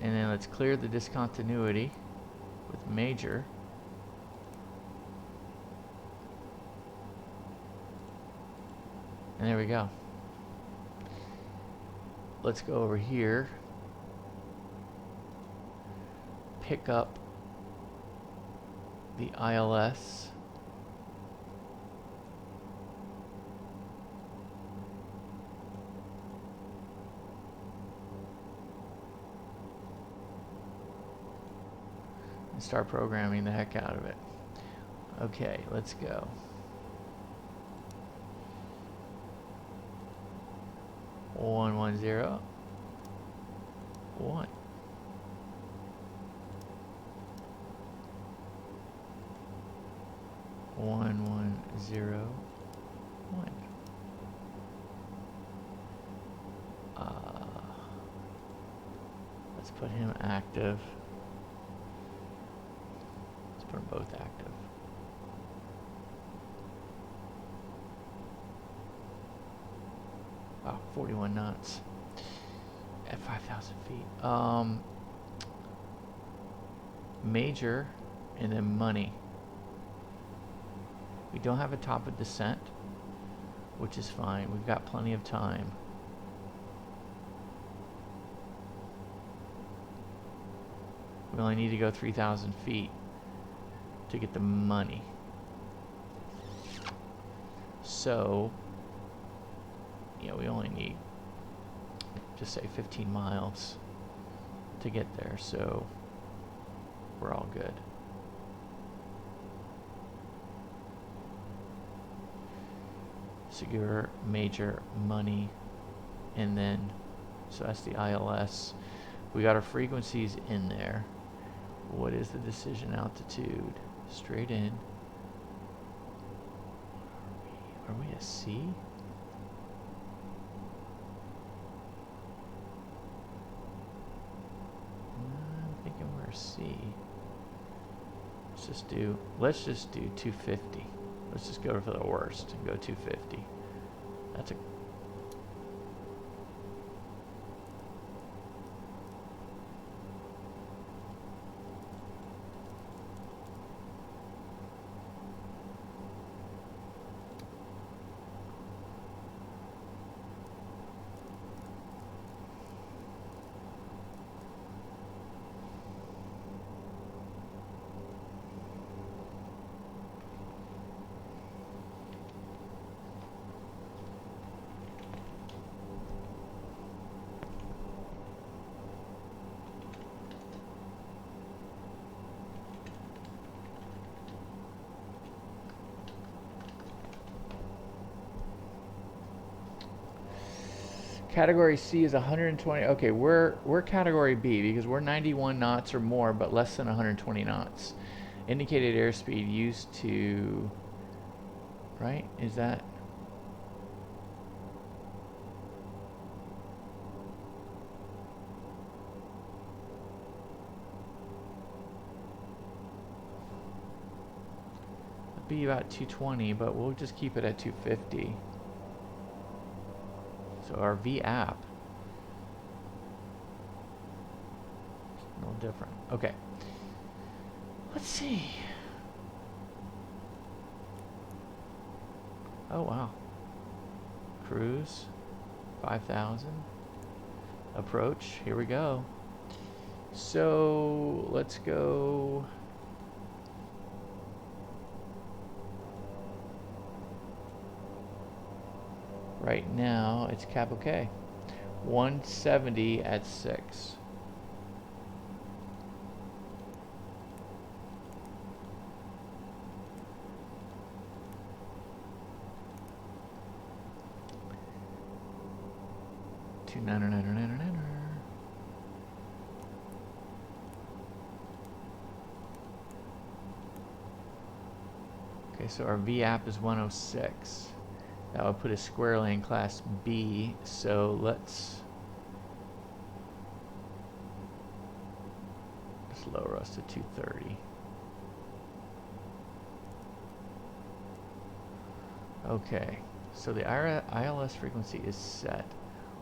And then let's clear the discontinuity with MAJUR. And there we go. Let's go over here, pick up the ILS. And start programming the heck out of it. Okay, let's go. One, 1, 0, 1. One, 1, 0, 1. Let's put him active. Let's put them both active. Wow, 41 knots at 5,000 feet. MAJUR and then money. We don't have a top of descent, which is fine. We've got plenty of time. We only need to go 3,000 feet to get the money. So, you know, we only need, just say 15 miles to get there, so we're all good. CEGUR, MAJUR, money, and then, so that's the ILS. We got our frequencies in there. What is the decision altitude? Straight in. Are we a C? I'm thinking we're a C. Let's just do 250. Let's just go for the worst and go 250. That's a Category C is 120. Okay, we're category B because we're 91 knots or more, but less than 120 knots. Indicated airspeed used to, right? Is that? be about 220, but we'll just keep it at 250. So our VAP, a little different. Okay. Let's see. Oh, wow. Cruise, 5,000. Approach, here we go. So let's go. Right now, it's cap okay. 170 at 6. Okay, so our VAP is 106. That would put us squarely in class B, so let's just lower us to 230. Okay, so the ILS frequency is set.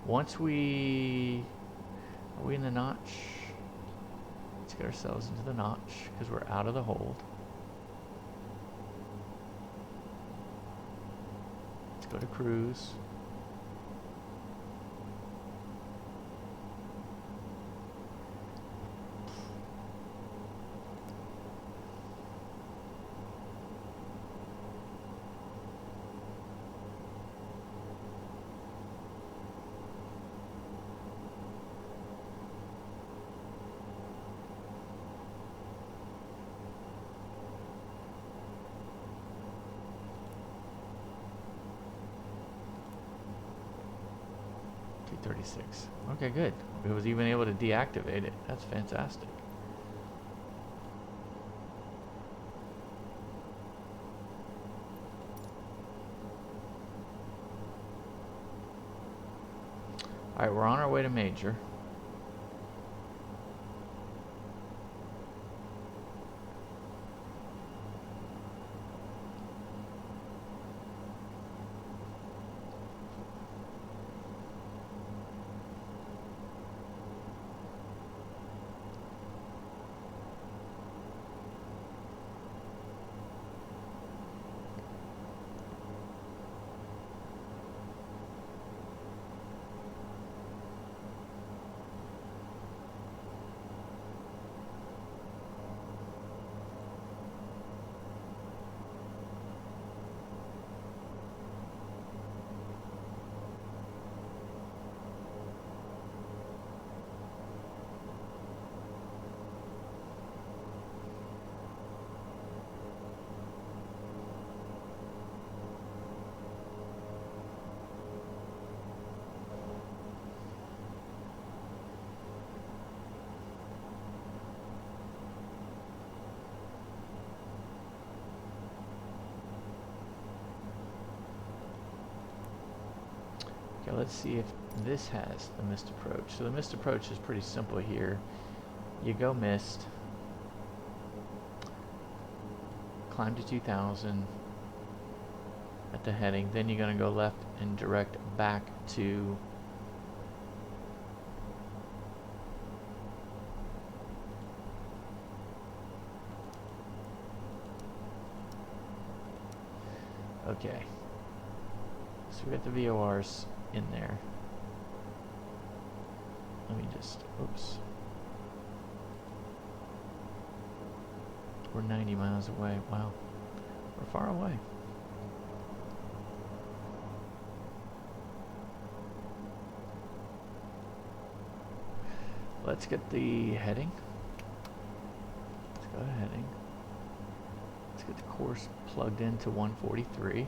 Once are we in the notch? Let's get ourselves into the notch because we're out of the hold. Go to cruise. Okay, good. It was even able to deactivate it. That's fantastic. All right, we're on our way to Major. Okay, let's see if this has the missed approach. So the missed approach is pretty simple here. You go missed, climb to 2,000 at the heading, then you're going to go left and direct back to okay. So we got the VORs in there. Let me just, oops. We're 90 miles away. Wow. We're far away. Let's get the heading. Let's go to heading. Let's get the course plugged into 143.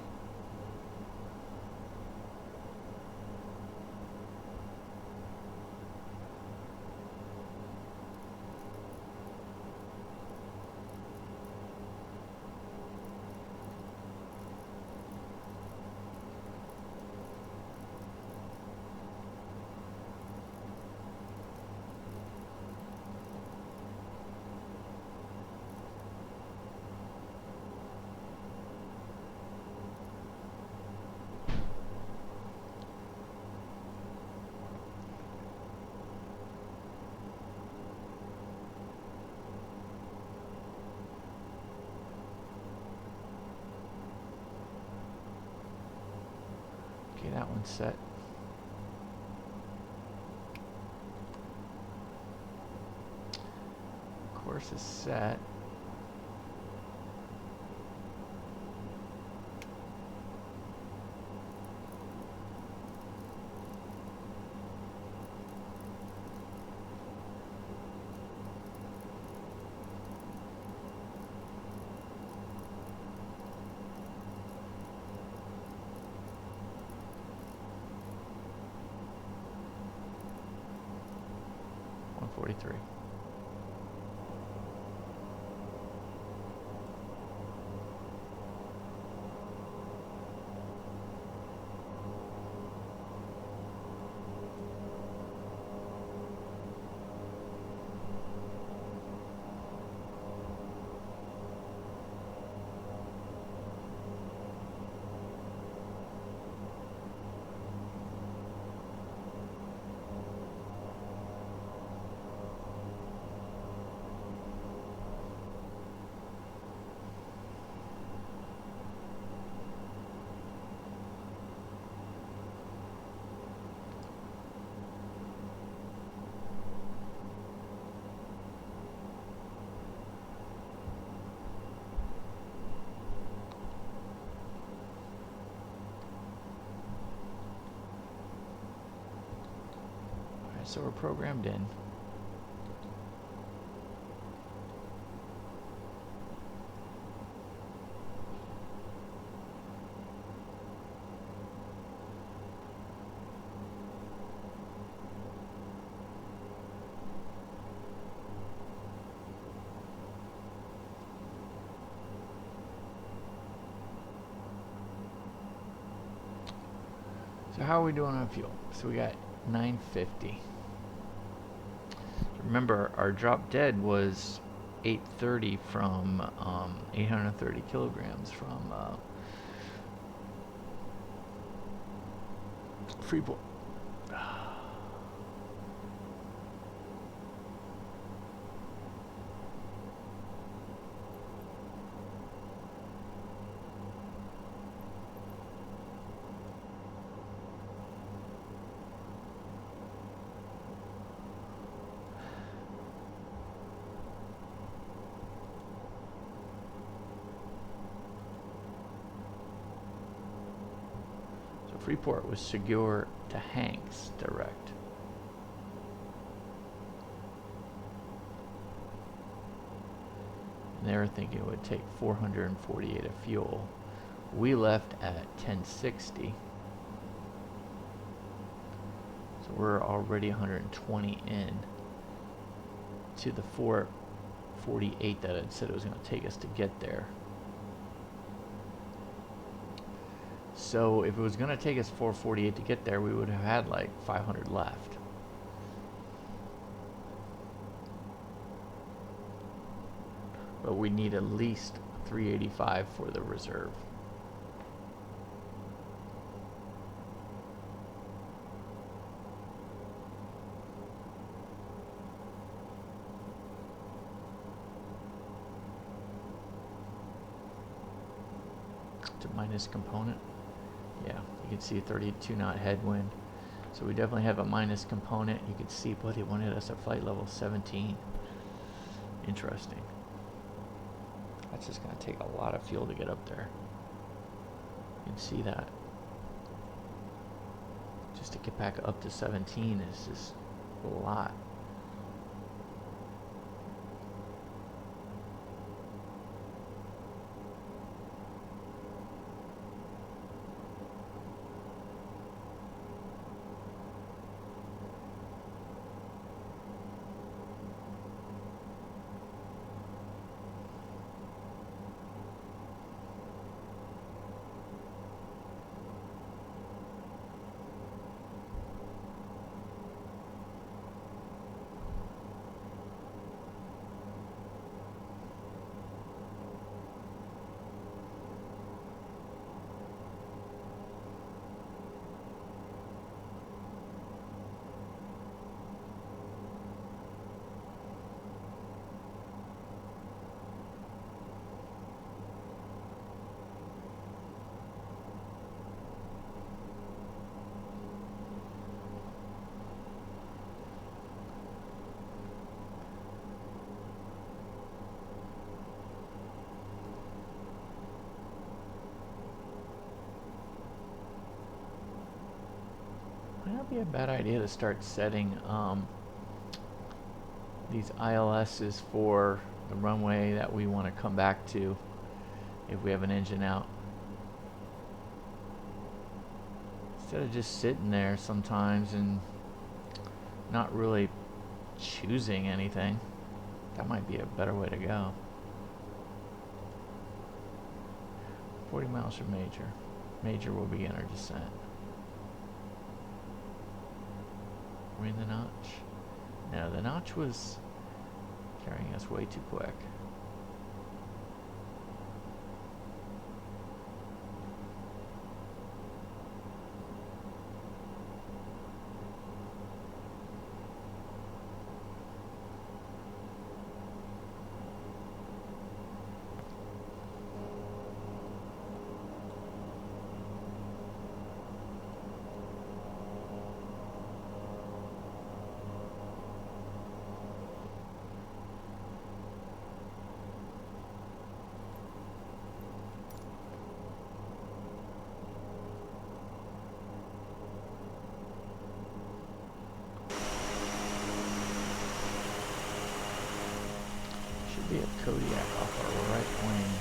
that one set. Course is set. .43. So we're programmed in. So how are we doing on fuel? So we got 950. Remember, our drop dead was 830 from 830 kilograms from Freeport. Freeport was SEGUR to Hanks direct. And they were thinking it would take 448 of fuel. We left at 1060. So we're already 120 in to the 448 that it said it was going to take us to get there. So if it was going to take us 448 to get there, we would have had like 500 left. But we need at least 385 for the reserve. To minus component. Yeah, you can see 32 knot headwind. So we definitely have a minus component. You can see, but it wanted us at flight level 17. Interesting. That's just going to take a lot of fuel to get up there. You can see that. Just to get back up to 17 is just a lot. not be a bad idea to start setting these ILSs for the runway that we want to come back to if we have an engine out. Instead of just sitting there sometimes and not really choosing anything. That might be a better way to go. 40 miles from Major. Major will begin our descent. Are we in the notch? No, the notch was carrying us way too quick. Be a Kodiak off our right wing.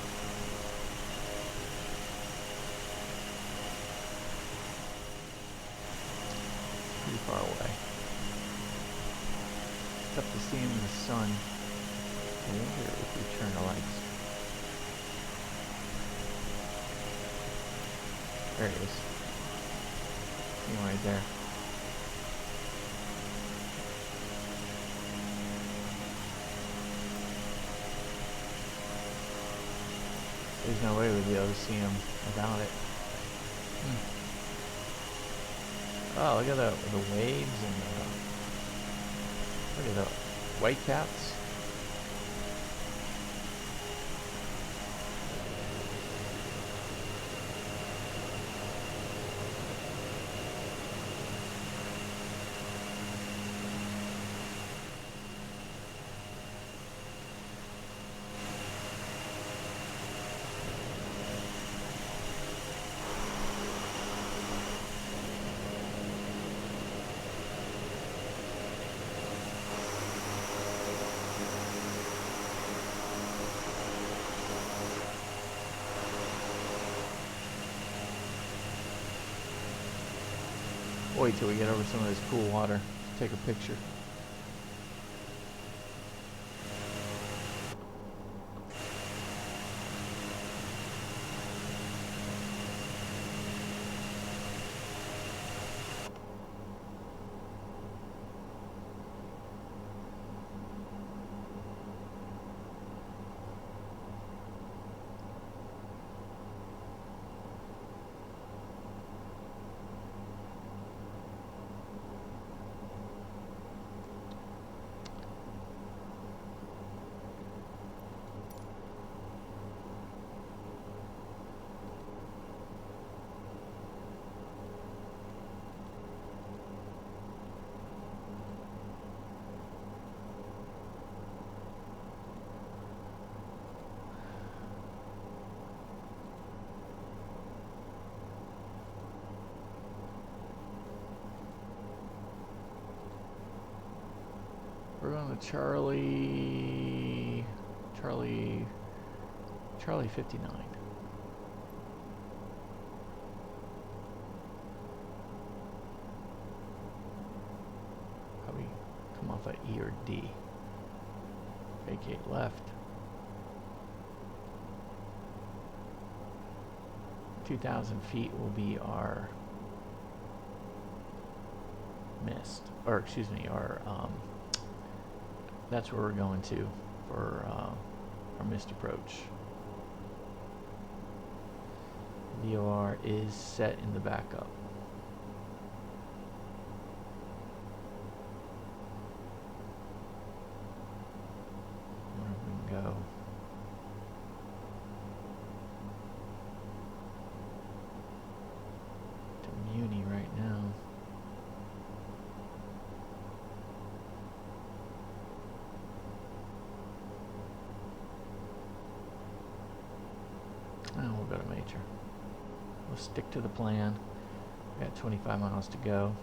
Pretty far away. It's tough to see him in the sun. I wonder if we turn the lights. There he is. See him right there. There's no way we'd be able to see him without it. Oh, look at the waves and look at the white caps. Wait till we get over some of this cool water. Take a picture. We're on the Charlie 59. Probably come off at E or D. Vacate left. 2,000 feet will be our missed, or excuse me, our that's where we're going to for our missed approach. VOR is set in the backup. Where we can go. To Muni right now. We'll go to Major. We'll stick to the plan. We got 25 miles to go.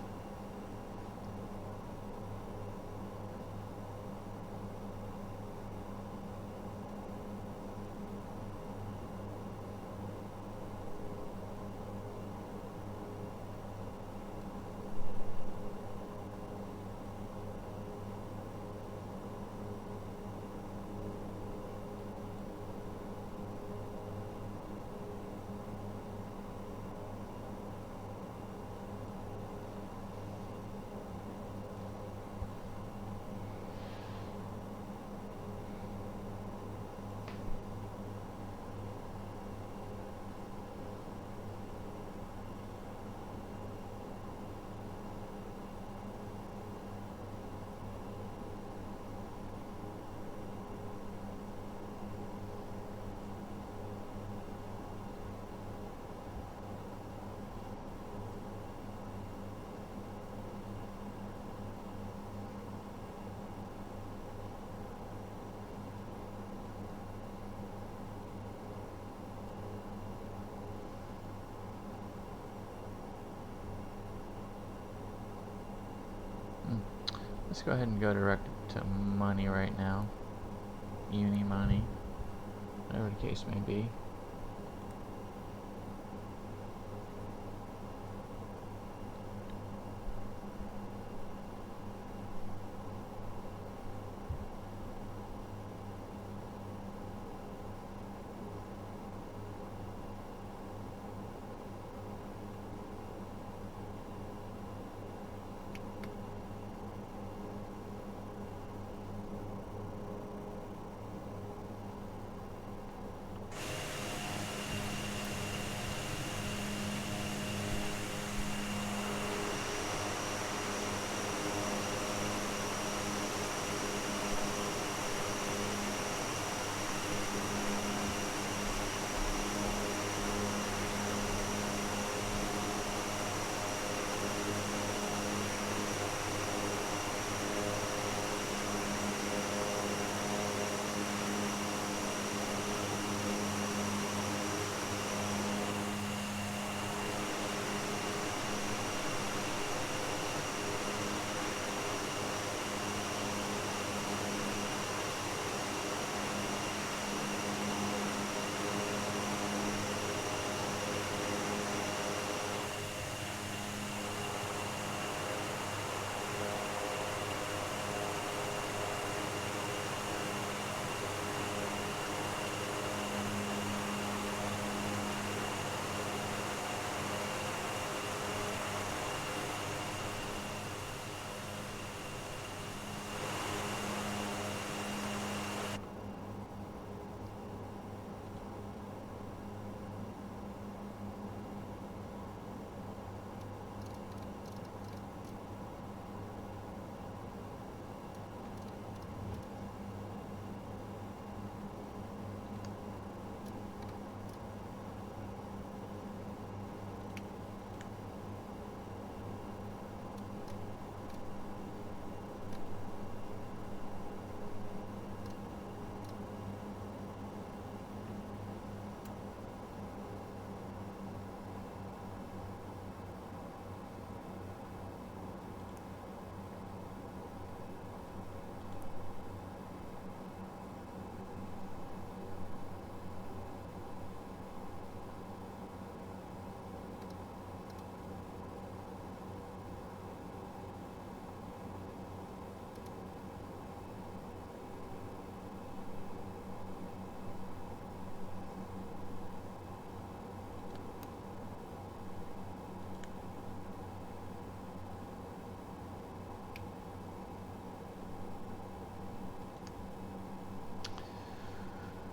Let's go ahead and go direct to money right now. Uni money. Whatever the case may be.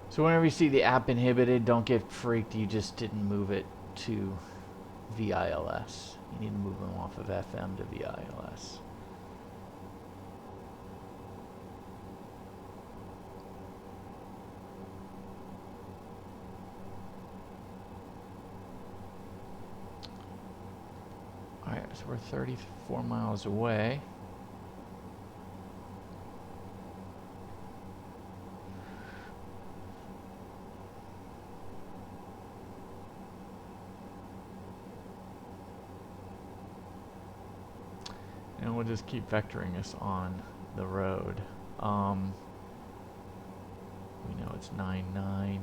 So whenever you see the app inhibited, don't get freaked. You just didn't move it to VILS. You need to move them off of FM to VILS. Alright, so we're 34 miles away. And we'll just keep vectoring us on the road. We know it's 9.9.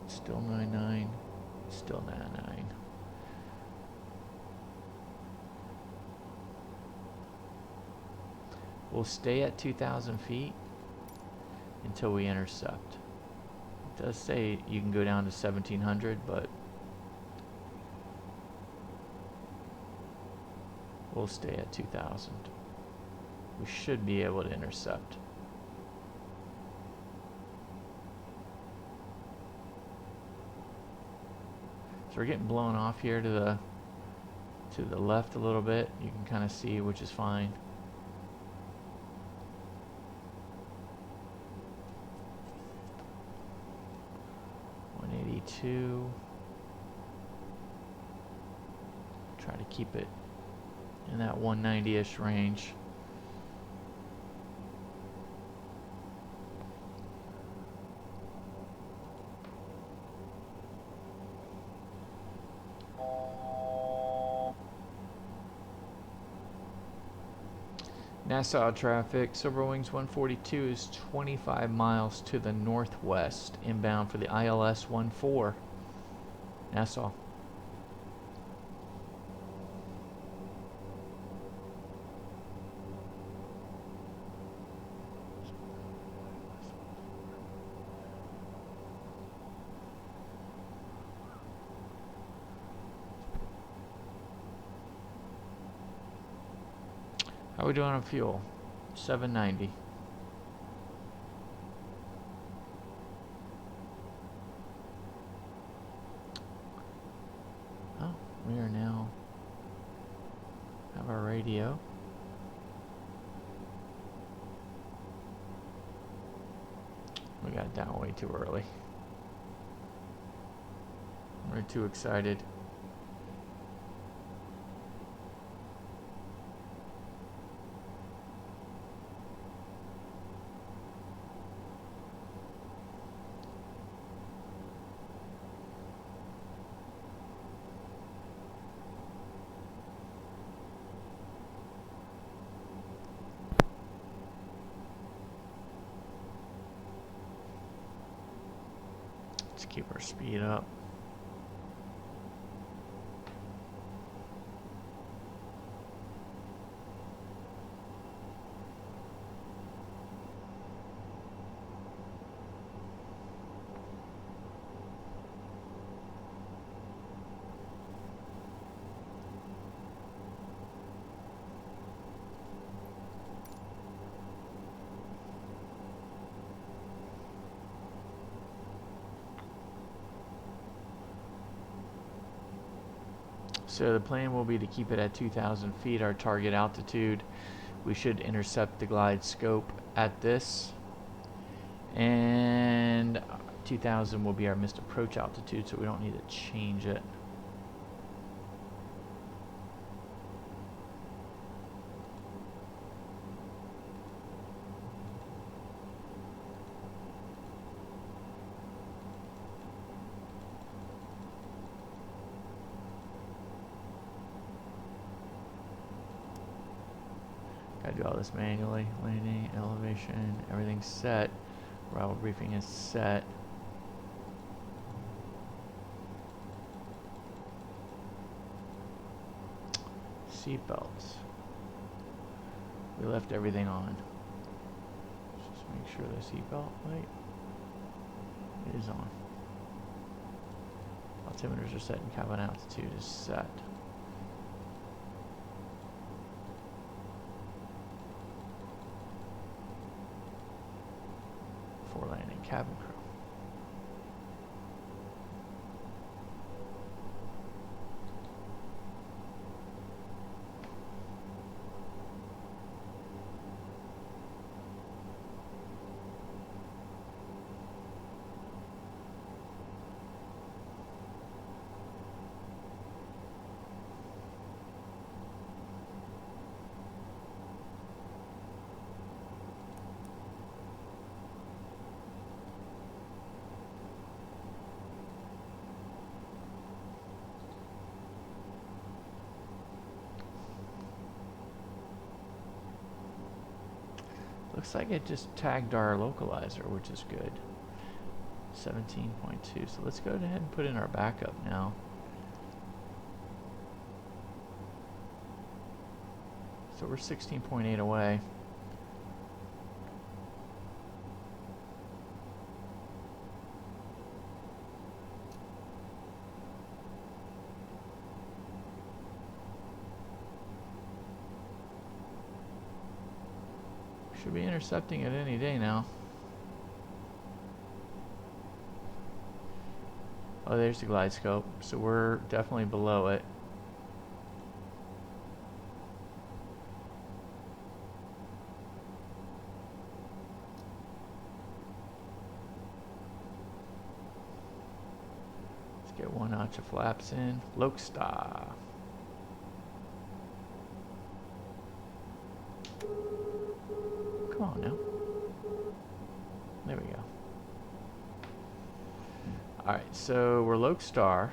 Still 9.9. Still 9.9. We'll stay at 2,000 feet until we intercept. It does say you can go down to 1,700, but we'll stay at 2,000. We should be able to intercept. So we're getting blown off here to the left a little bit. You can kind of see, which is fine. Try to keep it in that 190-ish range. Nassau traffic, Silver Wings 142 is 25 miles to the northwest, inbound for the ILS 14, Nassau. How are we doing on fuel? 790. Oh, we are now have our radio. We got it down way too early. We're too excited. Let's keep our speed up. So the plan will be to keep it at 2,000 feet, our target altitude. We should intercept the glide scope at this. And 2,000 will be our missed approach altitude, so we don't need to change it. Gotta do all this manually. Landing, elevation, everything's set. Arrival briefing is set. Seatbelts. We left everything on. Let's just make sure the seatbelt light is on. Altimeters are set and cabin altitude is set. For landing, cabin crew. Looks like it just tagged our localizer, which is good. 17.2. So let's go ahead and put in our backup now. So we're 16.8 away. Should be intercepting it any day now. Oh, there's the glide scope. So we're definitely below it. Let's get one notch of flaps in. Lokestar. Come on now. There we go. Alright, so we're Lokestar.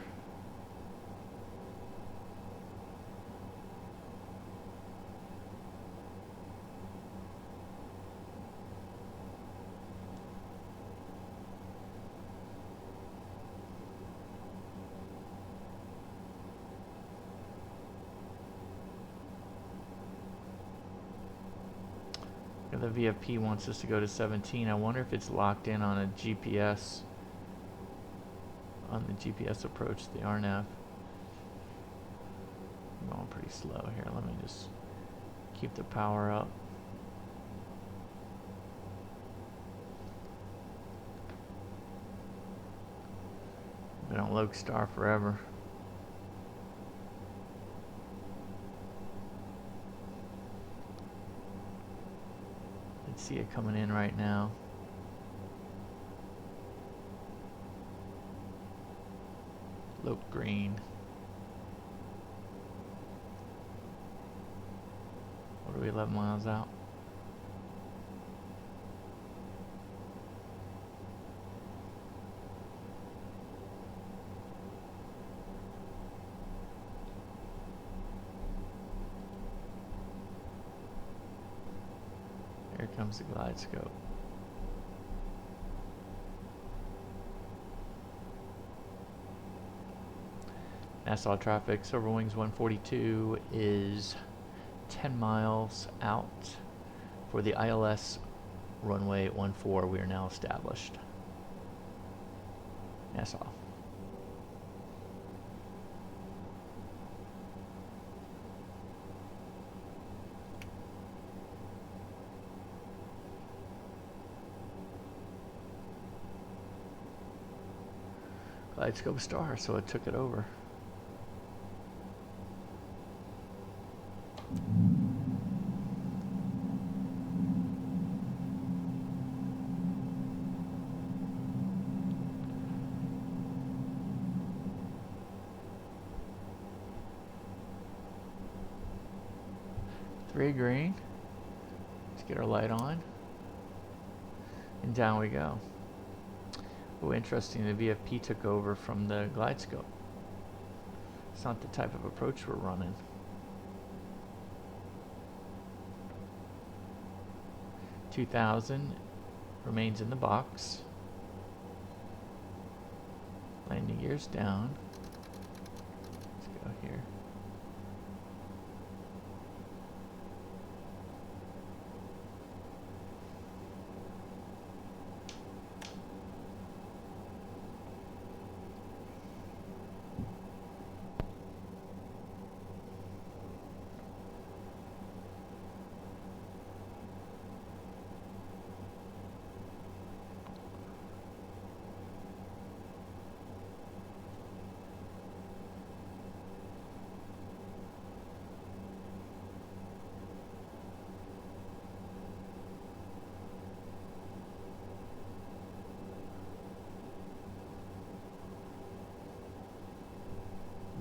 The VFP wants us to go to 17. I wonder if it's locked in on a GPS, on the GPS approach to the RNAV. I'm going pretty slow here. Let me just keep the power up. Been on Lodestar forever. Let's see it coming in right now. Lope green. What are we, 11 miles out? Here comes the glide scope. Nassau traffic, Silver Wings 142 is 10 miles out. For the ILS runway 14, we are now established. Nassau. Glide scope star, so it took it over. Three green. Let's get our light on. And down we go. Oh, interesting, the VFP took over from the glide scope. It's not the type of approach we're running. $2,000 remains in the box. Landing gears down. Let's go here.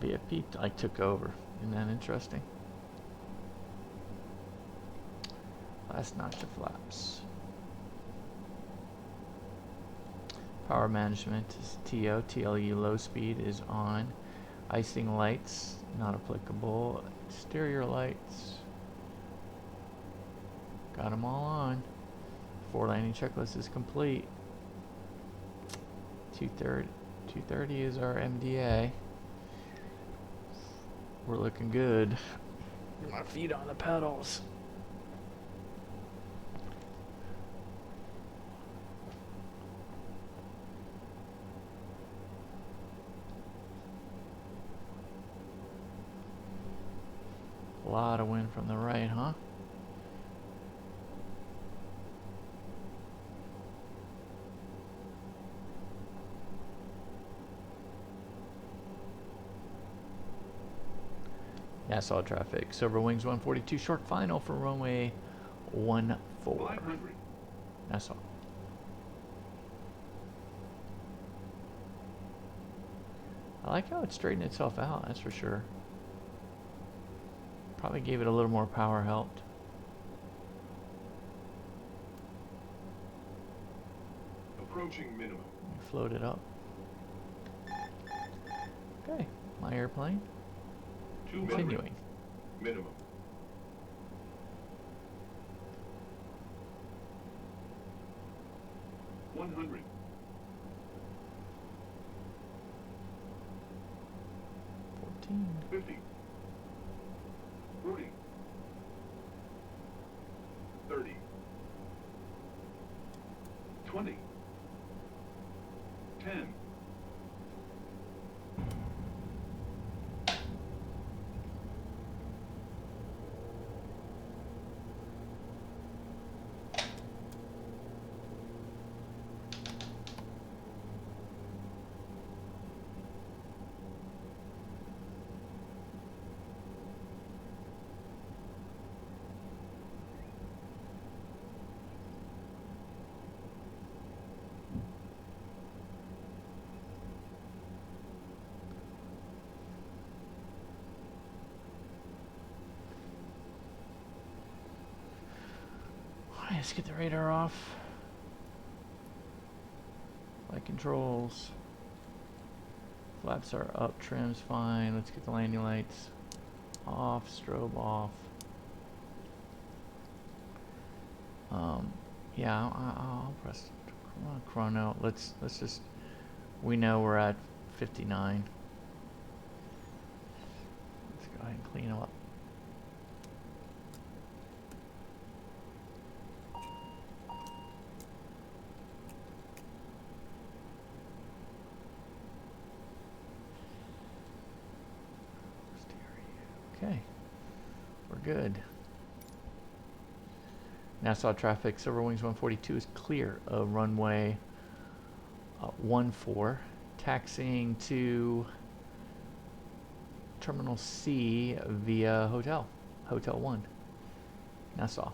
VFP like took over. Isn't that interesting? Last notch of flaps. Power management is TO. TLE low speed is on. Icing lights not applicable. Exterior lights. Got them all on. 4 landing checklist is complete. 230 is our MDA. We're looking good. My feet on the pedals. A lot of wind from the right, huh? Nassau traffic. Silver Wings 142 short final for runway 14. 500. Nassau. I like how it straightened itself out, that's for sure. Probably gave it a little more power, helped. Approaching minimum. Float it up. Okay, my airplane. 200. Continuing. Minimum. $100. 14. 50. 40. 30. 20. 10. Alright, let's get the radar off. Flight controls. Flaps are up, trim's fine. Let's get the landing lights off, strobe off. Yeah, I'll press chrono. Let's just, we know we're at 59. Let's go ahead and clean up. Okay, we're good. Nassau traffic, Silver Wings 142 is clear of runway 14, taxiing to Terminal C via Hotel 1, Nassau.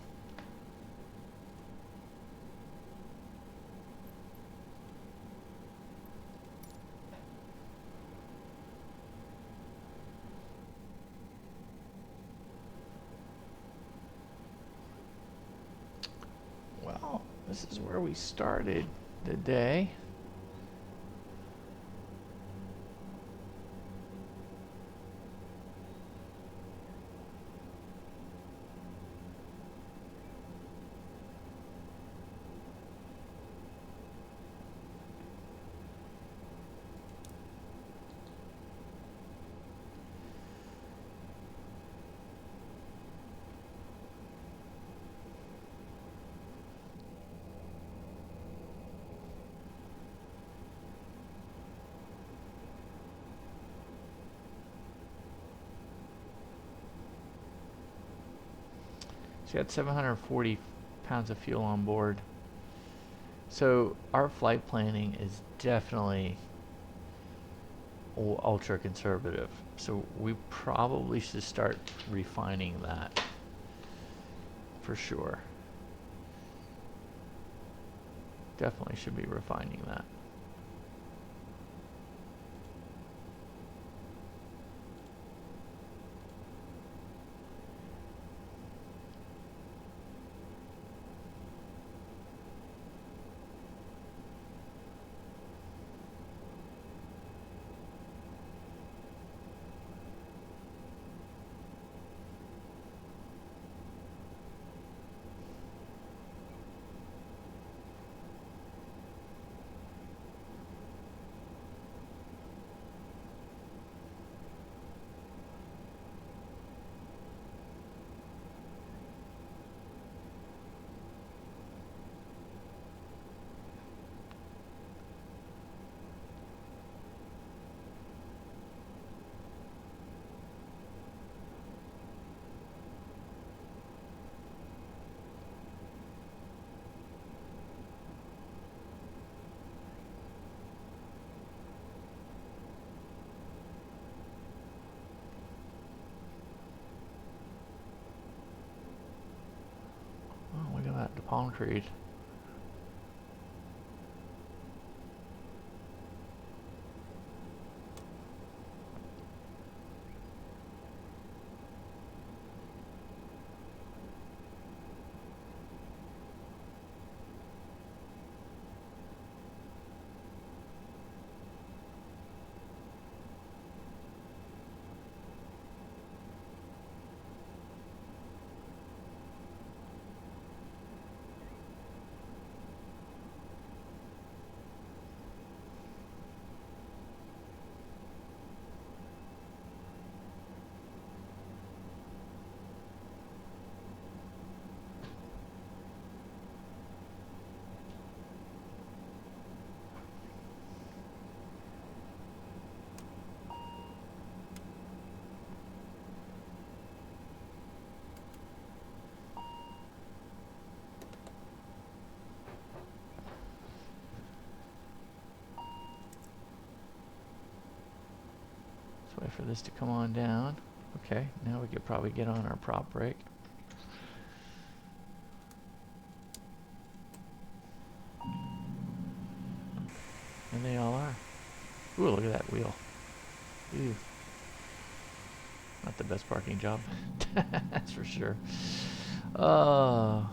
Well, this is where we started the day. So you got 740 pounds of fuel on board. So our flight planning is definitely ultra conservative. So we probably should start refining that for sure. Definitely should be refining that. Oh, look at that, the palm tree. for this to come on down. Okay, now we could probably get on our prop brake. And they all are. Ooh, look at that wheel. Ooh. Not the best parking job. That's for sure. But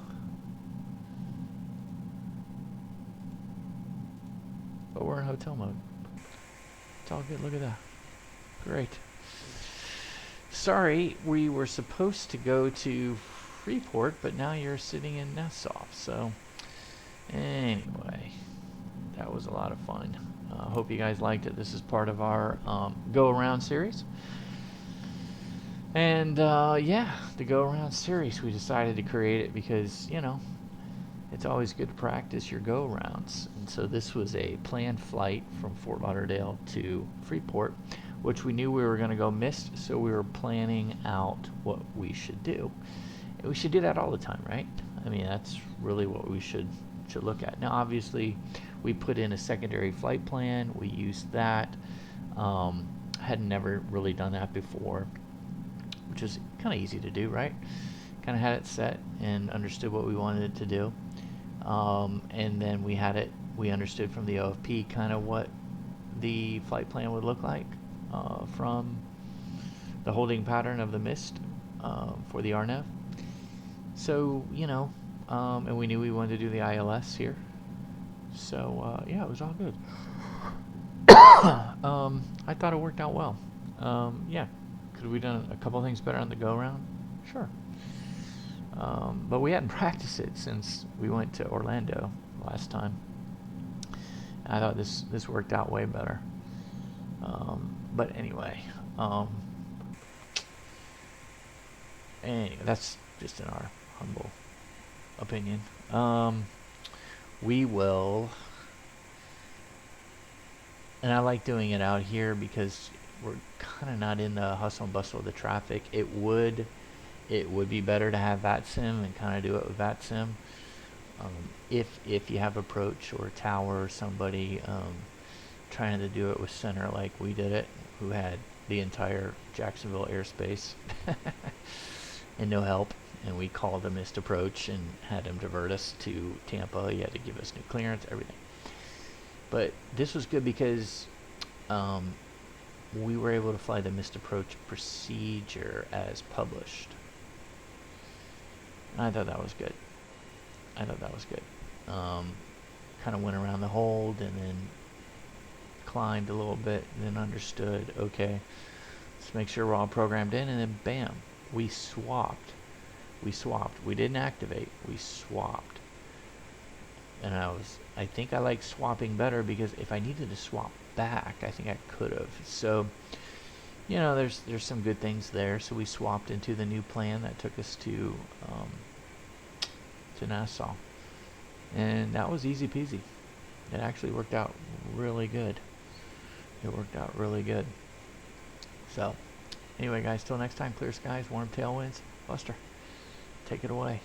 we're in hotel mode. It's all good. Look at that. Great. Sorry, we were supposed to go to Freeport, but now you're sitting in Nassau. So, anyway, that was a lot of fun. Hope you guys liked it. This is part of our Go Around series. And yeah, the Go Around series, we decided to create it because, you know, it's always good to practice your go rounds. And so this was a planned flight from Fort Lauderdale to Freeport, which we knew we were going to go missed, so we were planning out what we should do. And we should do that all the time, right? I mean, that's really what we should look at. Now, obviously, we put in a secondary flight plan. We used that. Had never really done that before, which is kind of easy to do, right? Kind of had it set and understood what we wanted it to do. And then we understood from the OFP kind of what the flight plan would look like from the holding pattern of the mist for the RNAV. So, you know, and we knew we wanted to do the ILS here. So, yeah, it was all good. I thought it worked out well. Yeah, could we done a couple things better on the go-round? Sure. But we hadn't practiced it since we went to Orlando last time. I thought this worked out way better. But anyway, that's just in our humble opinion. We will, and I like doing it out here because we're kind of not in the hustle and bustle of the traffic. It would be better to have VATSIM and kind of do it with VATSIM. If you have approach or tower or somebody trying to do it with center like we did it, who had the entire Jacksonville airspace and no help, and we called a missed approach and had him divert us to Tampa. He had to give us new clearance, everything. But this was good because we were able to fly the missed approach procedure as published. I thought that was good. Kind of went around the hold and then climbed a little bit and then understood, okay, let's make sure we're all programmed in, and then bam, we swapped. We didn't activate, we swapped. And I think I like swapping better because if I needed to swap back, I think I could have. So, you know, there's some good things there. So we swapped into the new plan that took us to Nassau, and that was easy peasy. It actually worked out really good. So, anyway, guys, till next time, clear skies, warm tailwinds. Buster, take it away.